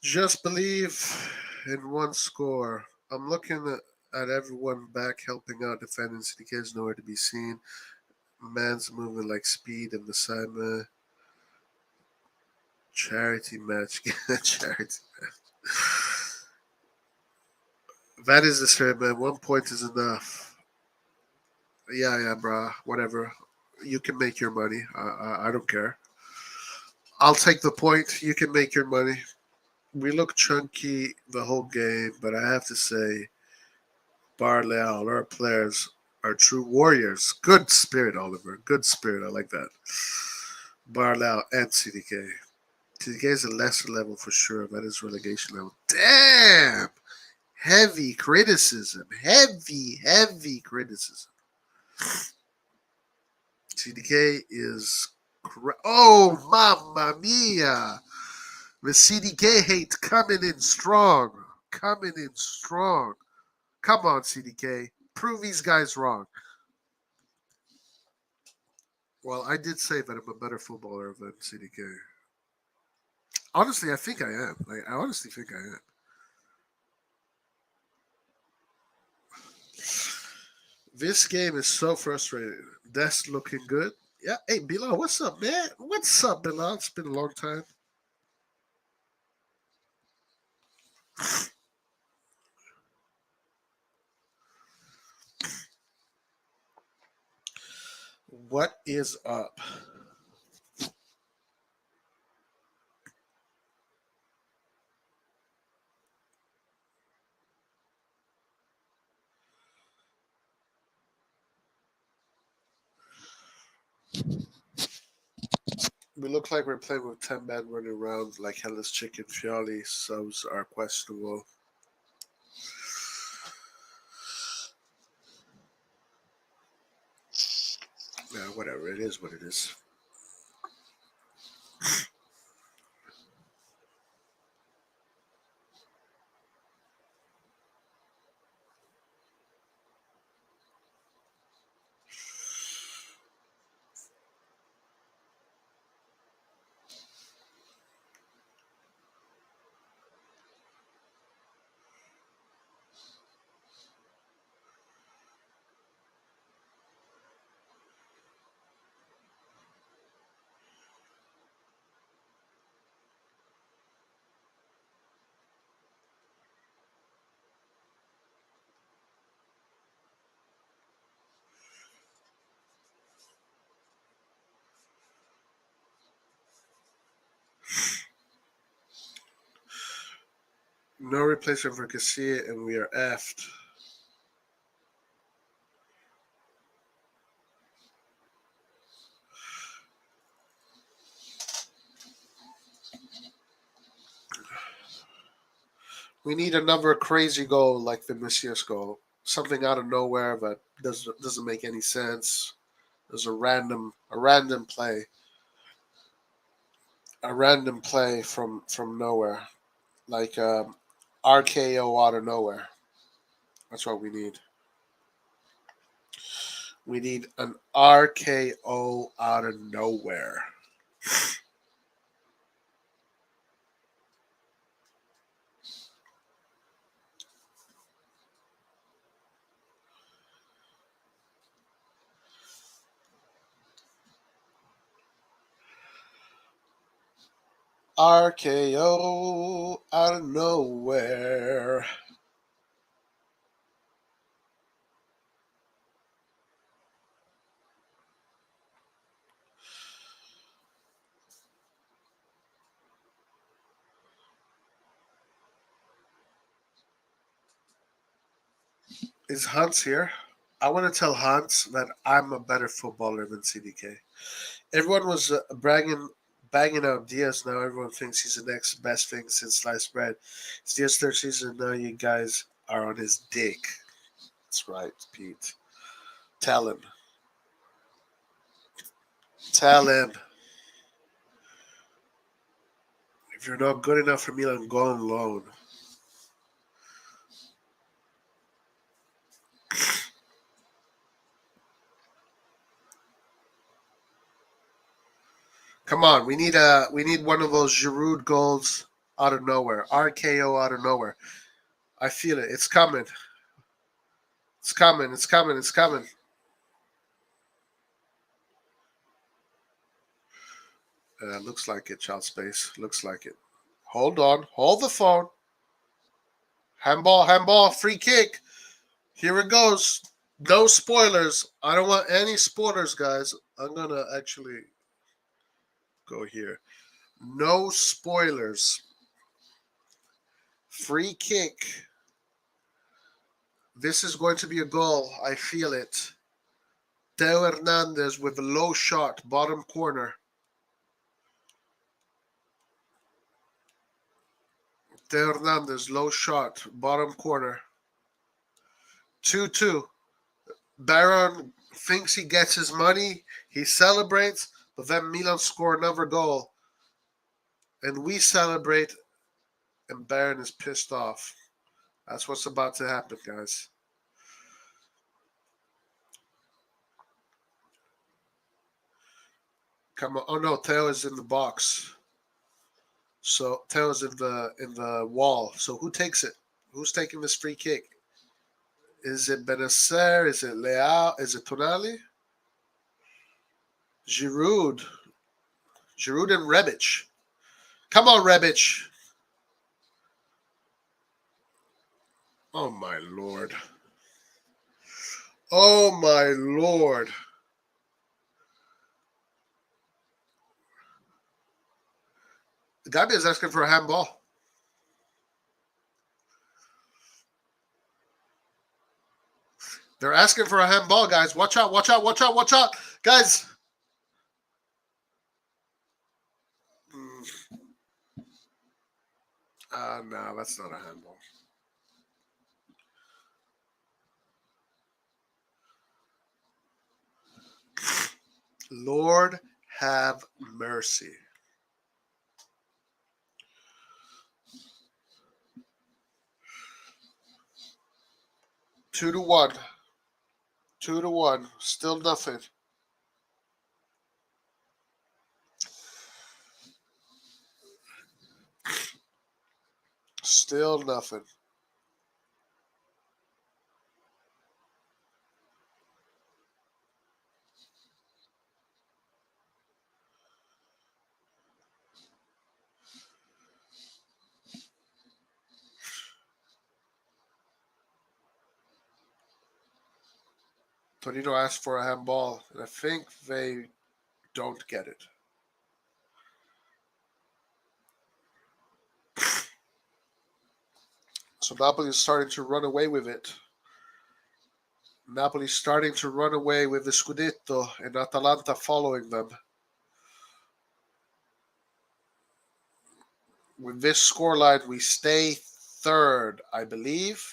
Just believe in one score. I'm looking at everyone back helping out defending. CDK is nowhere to be seen. Man's moving like speed and the Simon. Charity match. Charity match. That is the straight, man. 1 point is enough. Yeah, brah. Whatever. You can make your money. I don't care. I'll take the point. You can make your money. We look chunky the whole game, but I have to say, Barleal, our players are true warriors. Good spirit, Oliver. Good spirit. I like that. Barleal and CDK. CDK is a lesser level for sure. That is relegation level. Damn! Heavy criticism. Heavy criticism. CDK is. Oh, mamma mia! The CDK hate coming in strong. Coming in strong. Come on, CDK. Prove these guys wrong. Well, I did say that I'm a better footballer than CDK. Honestly, I think I am. I honestly think I am. This game is so frustrating. That's looking good. Yeah. Hey, Bilal, what's up, man? What's up, Bilal? It's been a long time. What is up? We look like we're playing with 10 men running around like Headless Chicken. Fiali subs are questionable. Yeah, whatever. It is what it is. No replacement for Casilla, and we are effed. We need another crazy goal like Vinicius goal. Something out of nowhere that doesn't make any sense. There's a random play. A random play from nowhere. Like RKO out of nowhere. That's what we need. We need an RKO out of nowhere. RKO out of nowhere. Is Hans here? I want to tell Hans that I'm a better footballer than CDK. Everyone was banging out Diaz. Now everyone thinks he's the next best thing since sliced bread. It's Diaz's third season. Now you guys are on his dick. That's right, Pete. Tell him. Tell him. If you're not good enough for Milan, go on loan. Come on, we need one of those Giroud goals out of nowhere. RKO out of nowhere. I feel it. It's coming. It's coming. It's coming. It's coming. Looks like it, child space. Looks like it. Hold on. Hold the phone. Handball, handball, free kick. Here it goes. No spoilers. I don't want any spoilers, guys. I'm going to actually go here. No spoilers. Free kick. This is going to be a goal. I feel it. Theo Hernandez with a low shot, bottom corner. Theo Hernandez, low shot, bottom corner. 2-2. Baron thinks he gets his money. He celebrates, but then Milan score another goal. And we celebrate, and Baron is pissed off. That's what's about to happen, guys. Come on. Oh, no, Theo is in the box. So Theo's in the wall. So who takes it? Who's taking this free kick? Is it Benacer? Is it Leao? Is it Tonali? Giroud. Giroud and Rebic. Come on, Rebic. Oh, my Lord. Oh, my Lord. Gabi is asking for a handball. They're asking for a handball, guys. Watch out, watch out, watch out, watch out. Guys, No, that's not a handball. Lord have mercy. Two to one. 2-1. Still nothing. Still nothing. Torino asked for a handball, and I think they don't get it. So Napoli is starting to run away with it. Napoli starting to run away with the Scudetto, and Atalanta following them. With this scoreline, we stay third, I believe.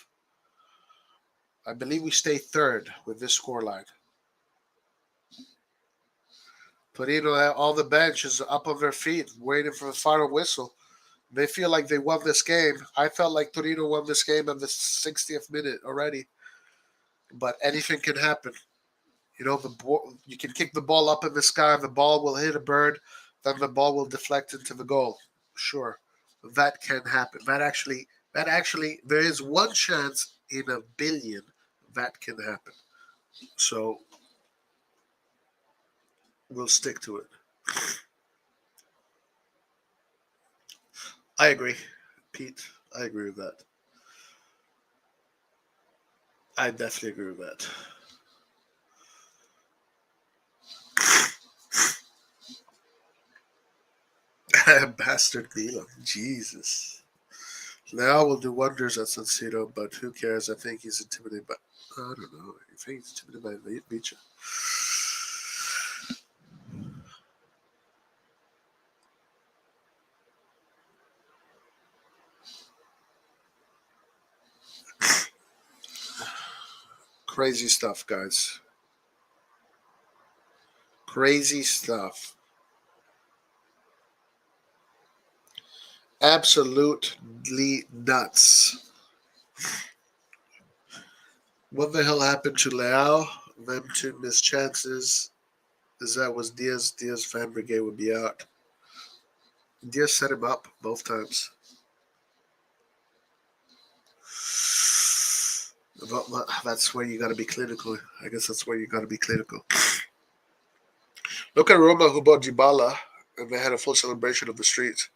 I believe we stay third with this scoreline. Torino, all the bench is up on their feet, waiting for the final whistle. They feel like they won this game. I felt like Torino won this game at the 60th minute already. But anything can happen. You know, you can kick the ball up in the sky, the ball will hit a bird, then the ball will deflect into the goal. Sure, that can happen. There is one chance in a billion that can happen. So we'll stick to it. I agree, Pete. I agree with that. I definitely agree with that. Bastard Milan. Jesus. Now will do wonders at San Siro, but who cares? I think he's intimidated by. I don't know. I think he's intimidated by Vicha. Crazy stuff, guys. Crazy stuff. Absolutely nuts. What the hell happened to Leao? Them two missed chances. As that was Diaz. Diaz Van Brigade would be out. Diaz set him up both times. But that's where you got to be clinical. I guess that's where you got to be clinical. Look at Roma, who bought Dybala, and they had a full celebration of the streets.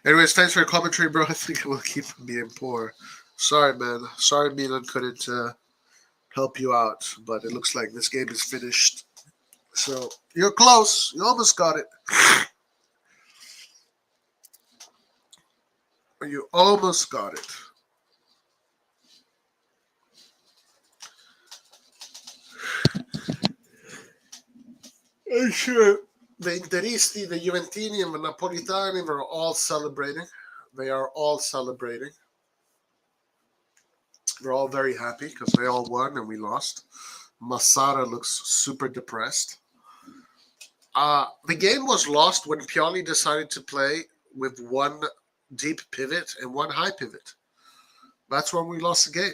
Anyways, thanks for your commentary, bro. I think we'll keep being poor. Sorry, man. Sorry, Milan couldn't help you out, but it looks like this game is finished. So you're close. You almost got it. You almost got it. Sure. The Interisti, the Juventini, and the Napolitani are all celebrating. They are all celebrating. They're all very happy because they all won and we lost. Massara looks super depressed. The game was lost when Pioli decided to play with one deep pivot and one high pivot. That's when we lost the game.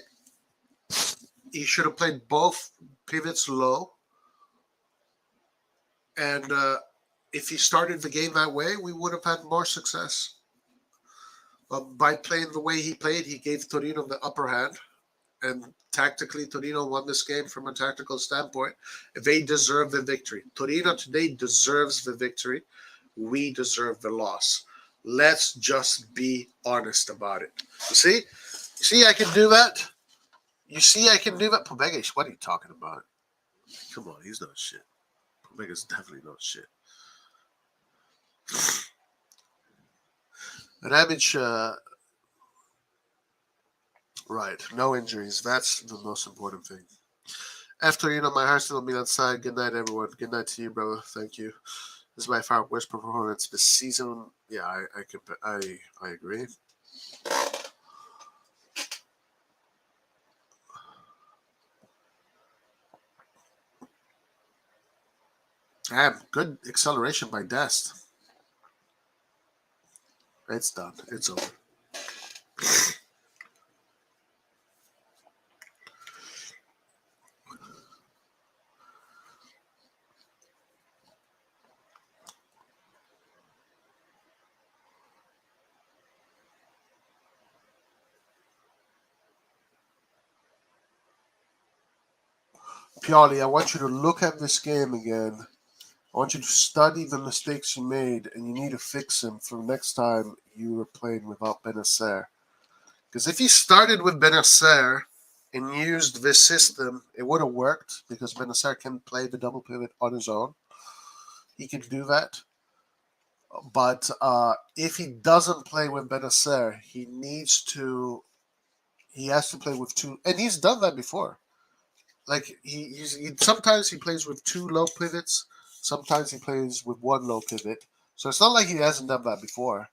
He should have played both pivots low. And if he started the game that way, we would have had more success. By playing the way he played, he gave Torino the upper hand. And tactically, Torino won this game from a tactical standpoint. They deserve the victory. Torino today deserves the victory. We deserve the loss. Let's just be honest about it. You see, I can do that. You see, I can do that. Pomegas, what are you talking about? Come on, he's not shit. Pomegas definitely not shit. Ramage, right, no injuries. That's the most important thing. After my heart's still on Milan side. Good night, everyone. Good night to you, brother. Thank you. This is by far worst performance this season Yeah, I agree. Damn, good acceleration by Dest. It's done. It's over. Pioli, I want you to look at this game again. I want you to study the mistakes you made, and you need to fix them for next time you are playing without Benacer. Because if you started with Benacer and used this system, it would have worked because Benacer can play the double pivot on his own. He can do that. But if he doesn't play with Benacer, he has to play with two, and he's done that before. Like he sometimes he plays with two low pivots, sometimes he plays with one low pivot. So it's not like he hasn't done that before,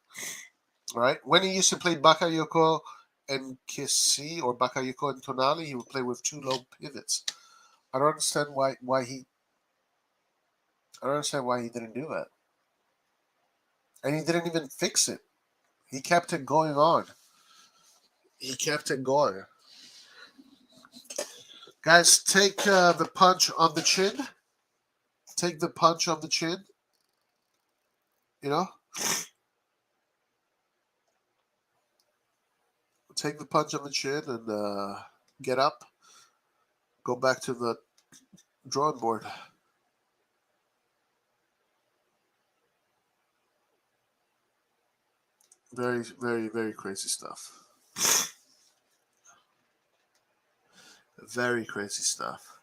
right? When he used to play Bakayoko and Kissi or Bakayoko and Tonali, he would play with two low pivots. I don't understand why he didn't do that, and he didn't even fix it. He kept it going on. He kept it going. Guys, take the punch on the chin. Take the punch on the chin. You know, take the punch on the chin and get up. Go back to the drawing board. Very, very, very crazy stuff. Very crazy stuff.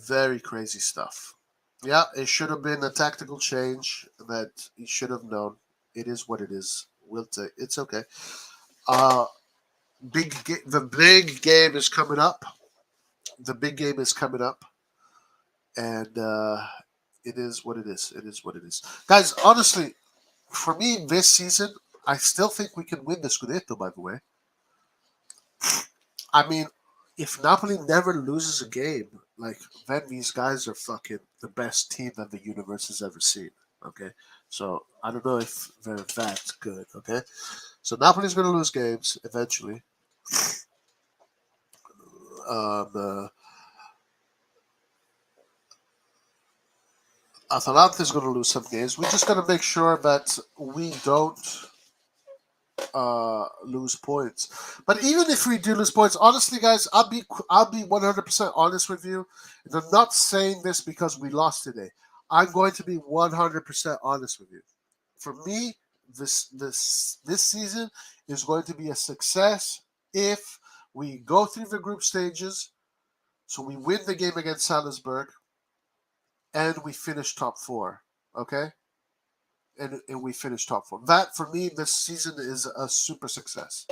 Very crazy stuff. Yeah, it should have been a tactical change that he should have known. It is what it is. We'll take. It's okay. Uh, the big game is coming up. The big game is coming up, and it is what it is. It is what it is, guys. Honestly, for me, this season, I still think we can win the Scudetto. By the way, I mean, if Napoli never loses a game, like then these guys are fucking the best team that the universe has ever seen. Okay, so I don't know if they're that good. Okay, so Napoli's going to lose games eventually. Um, uh, Atalanta is going to lose some games. We just got to make sure that we don't lose points. But even if we do lose points, honestly, guys, I'll be 100% honest with you. And I'm not saying this because we lost today. I'm going to be 100% honest with you. For me, this season is going to be a success if we go through the group stages. So we win the game against Salzburg, and we finish top four. Okay, and we finish top four. That for me, this season is a super success.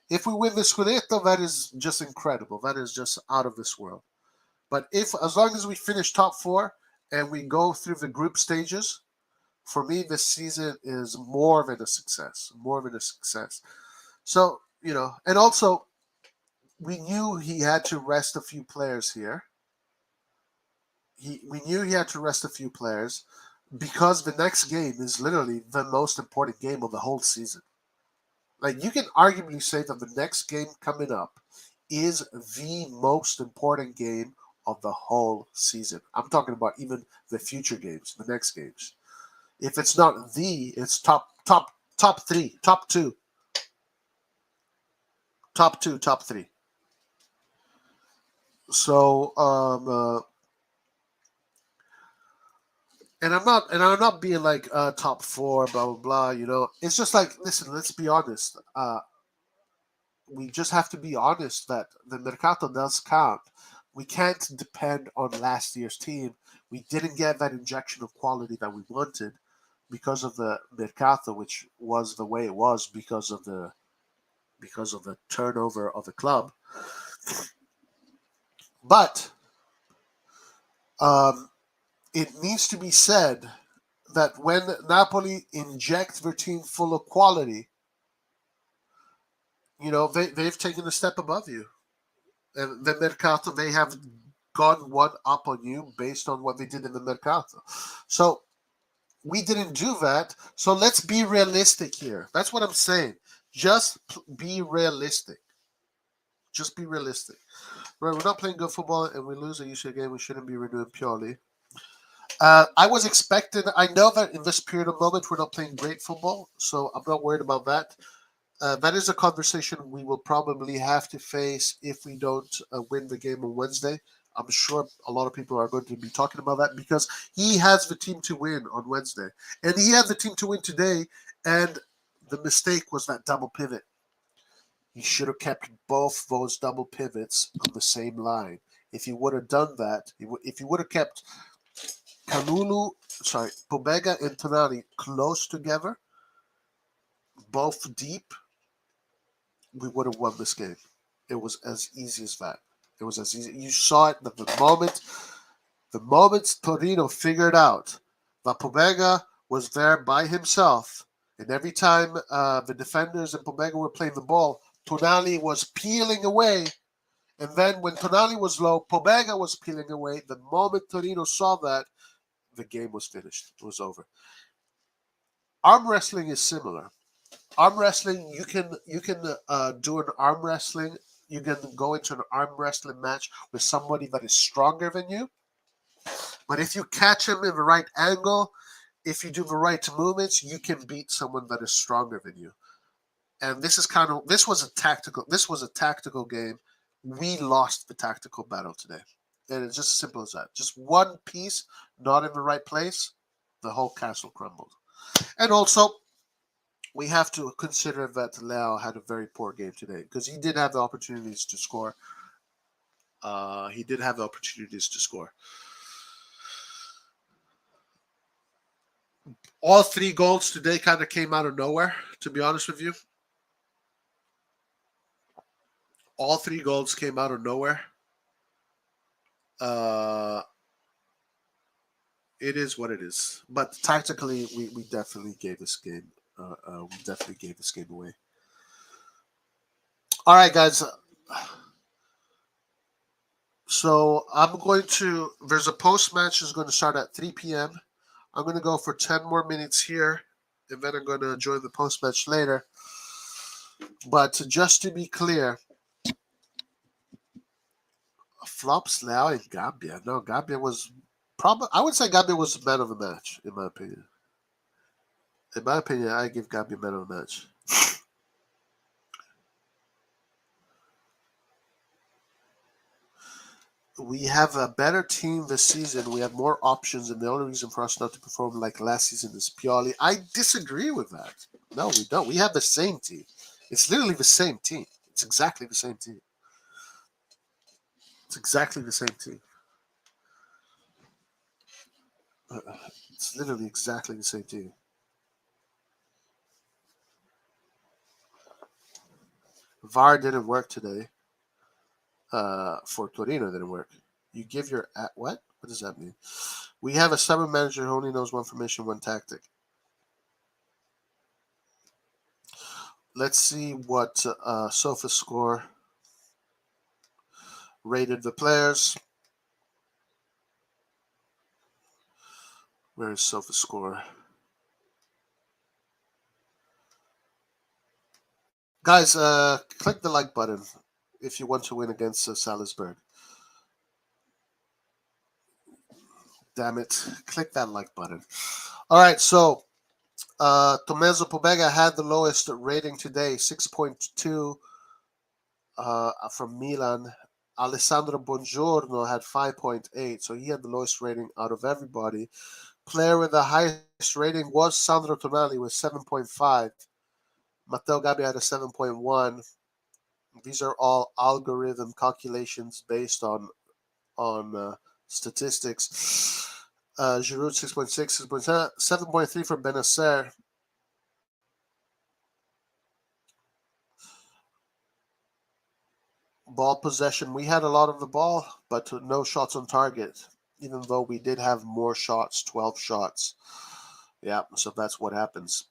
If we win the Scudetto, that is just incredible. That is just out of this world. But if as long as we finish top four and we go through the group stages, for me, this season is more than a success. More than a success. So and also we knew he had to rest a few players here. We knew he had to rest a few players because the next game is literally the most important game of the whole season. Like you can arguably say that the next game coming up is the most important game of the whole season. I'm talking about even the future games, the next games. If it's not it's top three, top two, top three. So and I'm not being like top four, blah blah blah. It's just like listen. Let's be honest. we just have to be honest that the Mercato does count. We can't depend on last year's team. We didn't get that injection of quality that we wanted because of the Mercato, which was the way it was because of the turnover of the club. But it needs to be said that when Napoli inject their team full of quality, they've taken a step above you. And the Mercato, they have gone one up on you based on what they did in the Mercato. So we didn't do that. So let's be realistic here. That's what I'm saying. Just be realistic. Just be realistic. Right, we're not playing good football and we lose a UCL game. We shouldn't be renewing Pioli. I was expecting. I know that in this period of moment we're not playing great football, so I'm not worried about that. That is a conversation we will probably have to face if we don't win the game on Wednesday. I'm sure a lot of people are going to be talking about that because he has the team to win on Wednesday, and he had the team to win today. And the mistake was that double pivot. He should have kept both those double pivots on the same line. If he would have done that, if he would have kept Pobega and Tonali close together, both deep, we would have won this game. It was as easy as that. It was as easy. You saw it that the moment Torino figured out that Pobega was there by himself, and every time the defenders and Pobega were playing the ball, Tonali was peeling away. And then when Tonali was low, Pobega was peeling away. The moment Torino saw that, the game was finished. It was over. Arm wrestling is similar. Arm wrestling, you can do an arm wrestling. You can go into an arm wrestling match with somebody that is stronger than you. But if you catch him in the right angle, if you do the right movements, you can beat someone that is stronger than you. And this was a tactical game. We lost the tactical battle today. And it's just as simple as that. Just one piece not in the right place, the whole castle crumbled. And also, we have to consider that Leao had a very poor game today because he did have the opportunities to score. All three goals today kind of came out of nowhere, to be honest with you. All three goals came out of nowhere. It is what it is. But tactically, we definitely gave this game. Away. All right, guys. So I'm going to. There's a post match is going to start at 3 p.m. I'm going to go for 10 more minutes here, and then I'm going to join the post match later. But just to be clear, flops now in Gambia. No, Gambia was probably. I would say Gambia was the man of the match, in my opinion. In my opinion, I give Gambia man of the match. We have a better team this season. We have more options, and the only reason for us not to perform like last season is Pioli. I disagree with that. No, we don't. We have the same team. It's literally the same team. It's exactly the same team. It's exactly the same team. It's literally exactly the same team. VAR didn't work today. For Torino, didn't work. You give your what? What does that mean? We have a stubborn manager who only knows one formation, one tactic. Let's see what SofaScore rated the players. Where is SofaScore? Guys, click the like button if you want to win against Salisbury. Damn it. Click that like button. All right, so Tommaso Pobega had the lowest rating today, 6.2 from Milan. Alessandro Buongiorno had 5.8, so he had the lowest rating out of everybody. Player with the highest rating was Sandro Tonali with 7.5. Matteo Gabbi had a 7.1. These are all algorithm calculations based on statistics. Giroud 6.6, 7.3 for Benacer. Ball possession, we had a lot of the ball, but no shots on target, even though we did have more shots, 12 shots. Yeah, so that's what happens.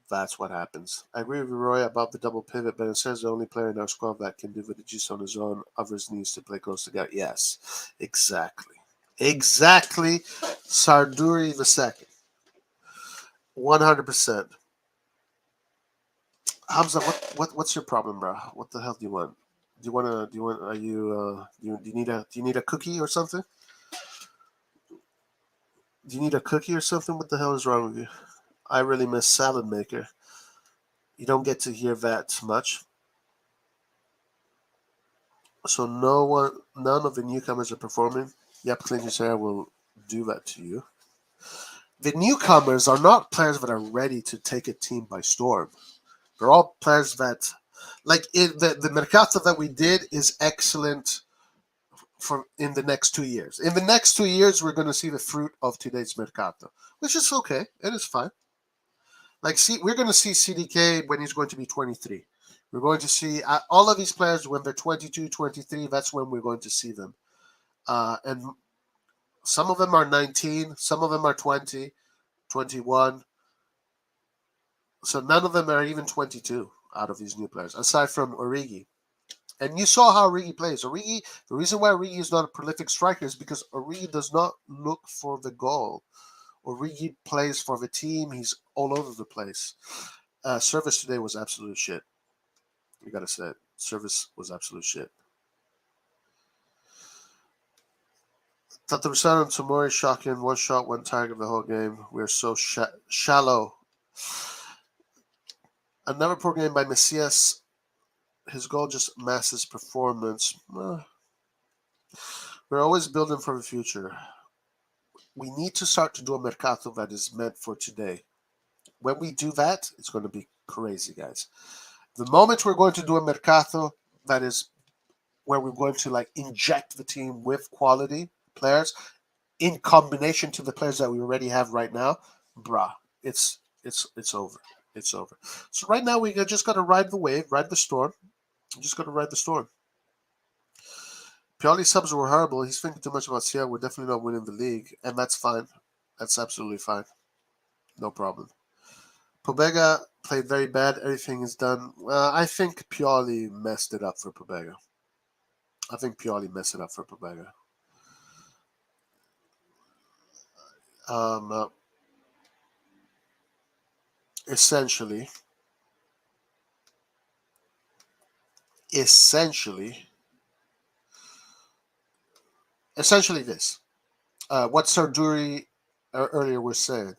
That's what happens. I agree with Roy about the double pivot, but it says the only player in our squad that can do Vinicius on his own. Others needs to play close together. Yes, exactly. Exactly. Sarduri the second. 100%. Hamza, what's your problem, bro? What the hell do you want? Are you, do you need a cookie or something? Do you need a cookie or something? What the hell is wrong with you? I really miss Salad Maker. You don't get to hear that much. So none of the newcomers are performing. Yep, Clinton Sarah will do that to you. The newcomers are not players that are ready to take a team by storm. They're all players that, the Mercato that we did is excellent for in the next 2 years. In the next 2 years, we're going to see the fruit of today's Mercato, which is okay. It is fine. We're going to see CDK when he's going to be 23. We're going to see all of these players when they're 22, 23. That's when we're going to see them. And some of them are 19. Some of them are 20, 21. So none of them are even 22 out of these new players, aside from Origi. And you saw how Origi plays. The reason why Origi is not a prolific striker is because Origi does not look for the goal. Origi plays for the team. He's all over the place. Service today was absolute shit. You gotta say it. Service was absolute shit. Tatarusano and Tomori shocking. One shot, one target the whole game. We're so shallow. Another poor game by Messias. His goal just masks performance. We're always building for the future. We need to start to do a mercato that is meant for today. When we do that, it's going to be crazy, guys. The moment we're going to do a mercato that is where we're going to inject the team with quality players in combination to the players that we already have right now, bruh, it's over. It's over. So right now we just got to ride the wave, ride the storm. Just got to ride the storm. Pioli subs were horrible. He's thinking too much about Sierra. We're definitely not winning the league, and that's fine. That's absolutely fine. No problem. Pobega played very bad. Everything is done. I think Pioli messed it up for Pobega. Essentially this. What Sarduri earlier was saying.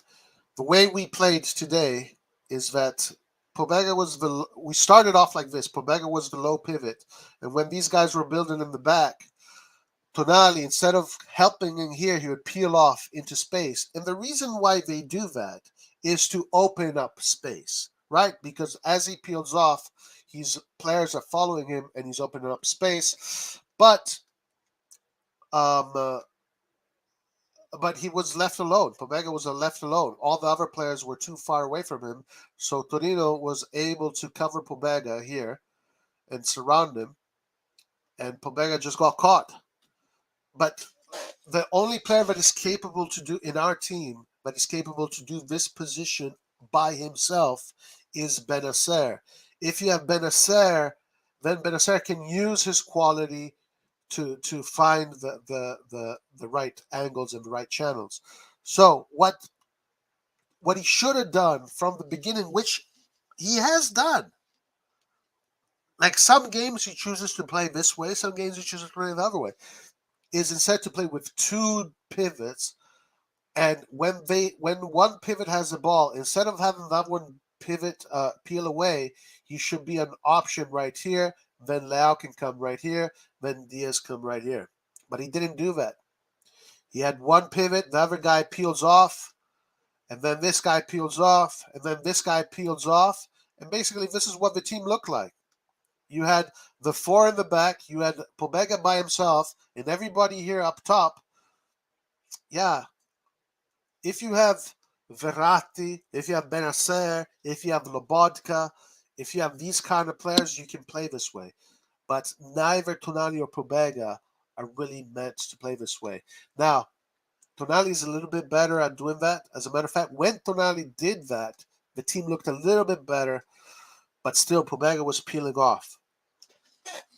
The way we played today is that Pobega we started off like this. Pobega was the low pivot. And when these guys were building in the back, Tonali, instead of helping in here, he would peel off into space. And the reason why they do that is to open up space, right? Because as he peels off, players are following him and he's opening up space. But he was left alone. Pobega was left alone. All the other players were too far away from him. So Torino was able to cover Pobega here and surround him. And Pobega just got caught. But the only player that is capable to do in our team that is capable to do this position by himself is Benacer. If you have Benacer, then Benacer can use his quality to find the right angles and the right channels. So what he should have done from the beginning, which he has done. Like some games he chooses to play this way, some games he chooses to play the other way. Is instead to play with two pivots, and when one pivot has the ball, instead of having that one pivot peel away, he should be an option right here. Then Leao can come right here. Then Diaz come right here. But he didn't do that. He had one pivot, the other guy peels off, and then this guy peels off, and then this guy peels off, and basically this is what the team looked like. You had the four in the back. You had Pobega by himself, and everybody here up top. Yeah, if you have Verratti, if you have Benacer, if you have Lobotka, if you have these kind of players, you can play this way. But neither Tonali or Pobega are really meant to play this way. Now, Tonali is a little bit better at doing that. As a matter of fact, when Tonali did that, the team looked a little bit better, but still Pobega was peeling off.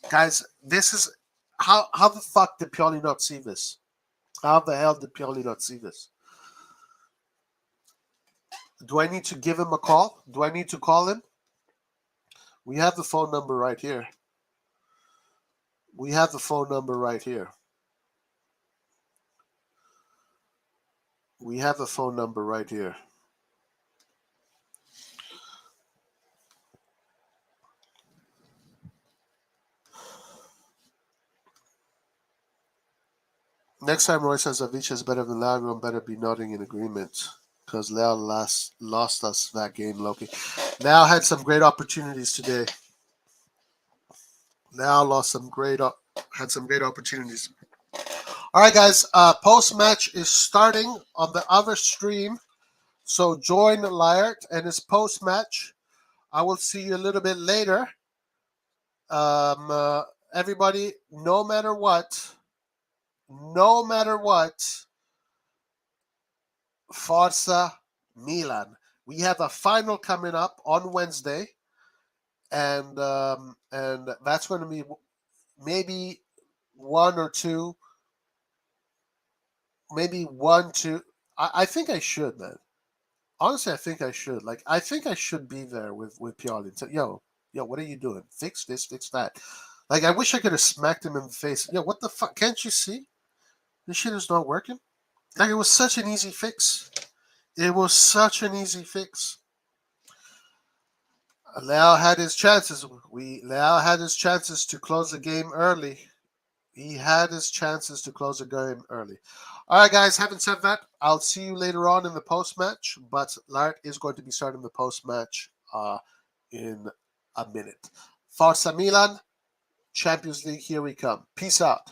Guys, this is how the fuck did Pioli not see this? How the hell did Pioli not see this? Do I need to give him a call? Do I need to call him? We have the phone number right here. We have the phone number right here. We have the phone number right here. Next time Roy says Avicii is better than Leo, everyone better be nodding in agreement. Because Leo lost us that game, Loki. Leo had some great opportunities today. Leo had some great opportunities. All right, guys. Post-match is starting on the other stream. So join Lyart and his post-match. I will see you a little bit later. Everybody, no matter what, Forza Milan. We have a final coming up on Wednesday, and that's going to be maybe one or two, maybe one, two. I think I should, man. Honestly, I think I should. Like, I think I should be there with Pioli. So, yo, what are you doing? Fix this, fix that. Like, I wish I could have smacked him in the face. Yo, what the fuck? Can't you see? This shit is not working. Like, it was such an easy fix. It was such an easy fix. Leao had his chances. Leao had his chances to close the game early. He had his chances to close the game early. All right, guys. Having said that, I'll see you later on in the post-match. But Lart is going to be starting the post-match in a minute. Forza Milan, Champions League, here we come. Peace out.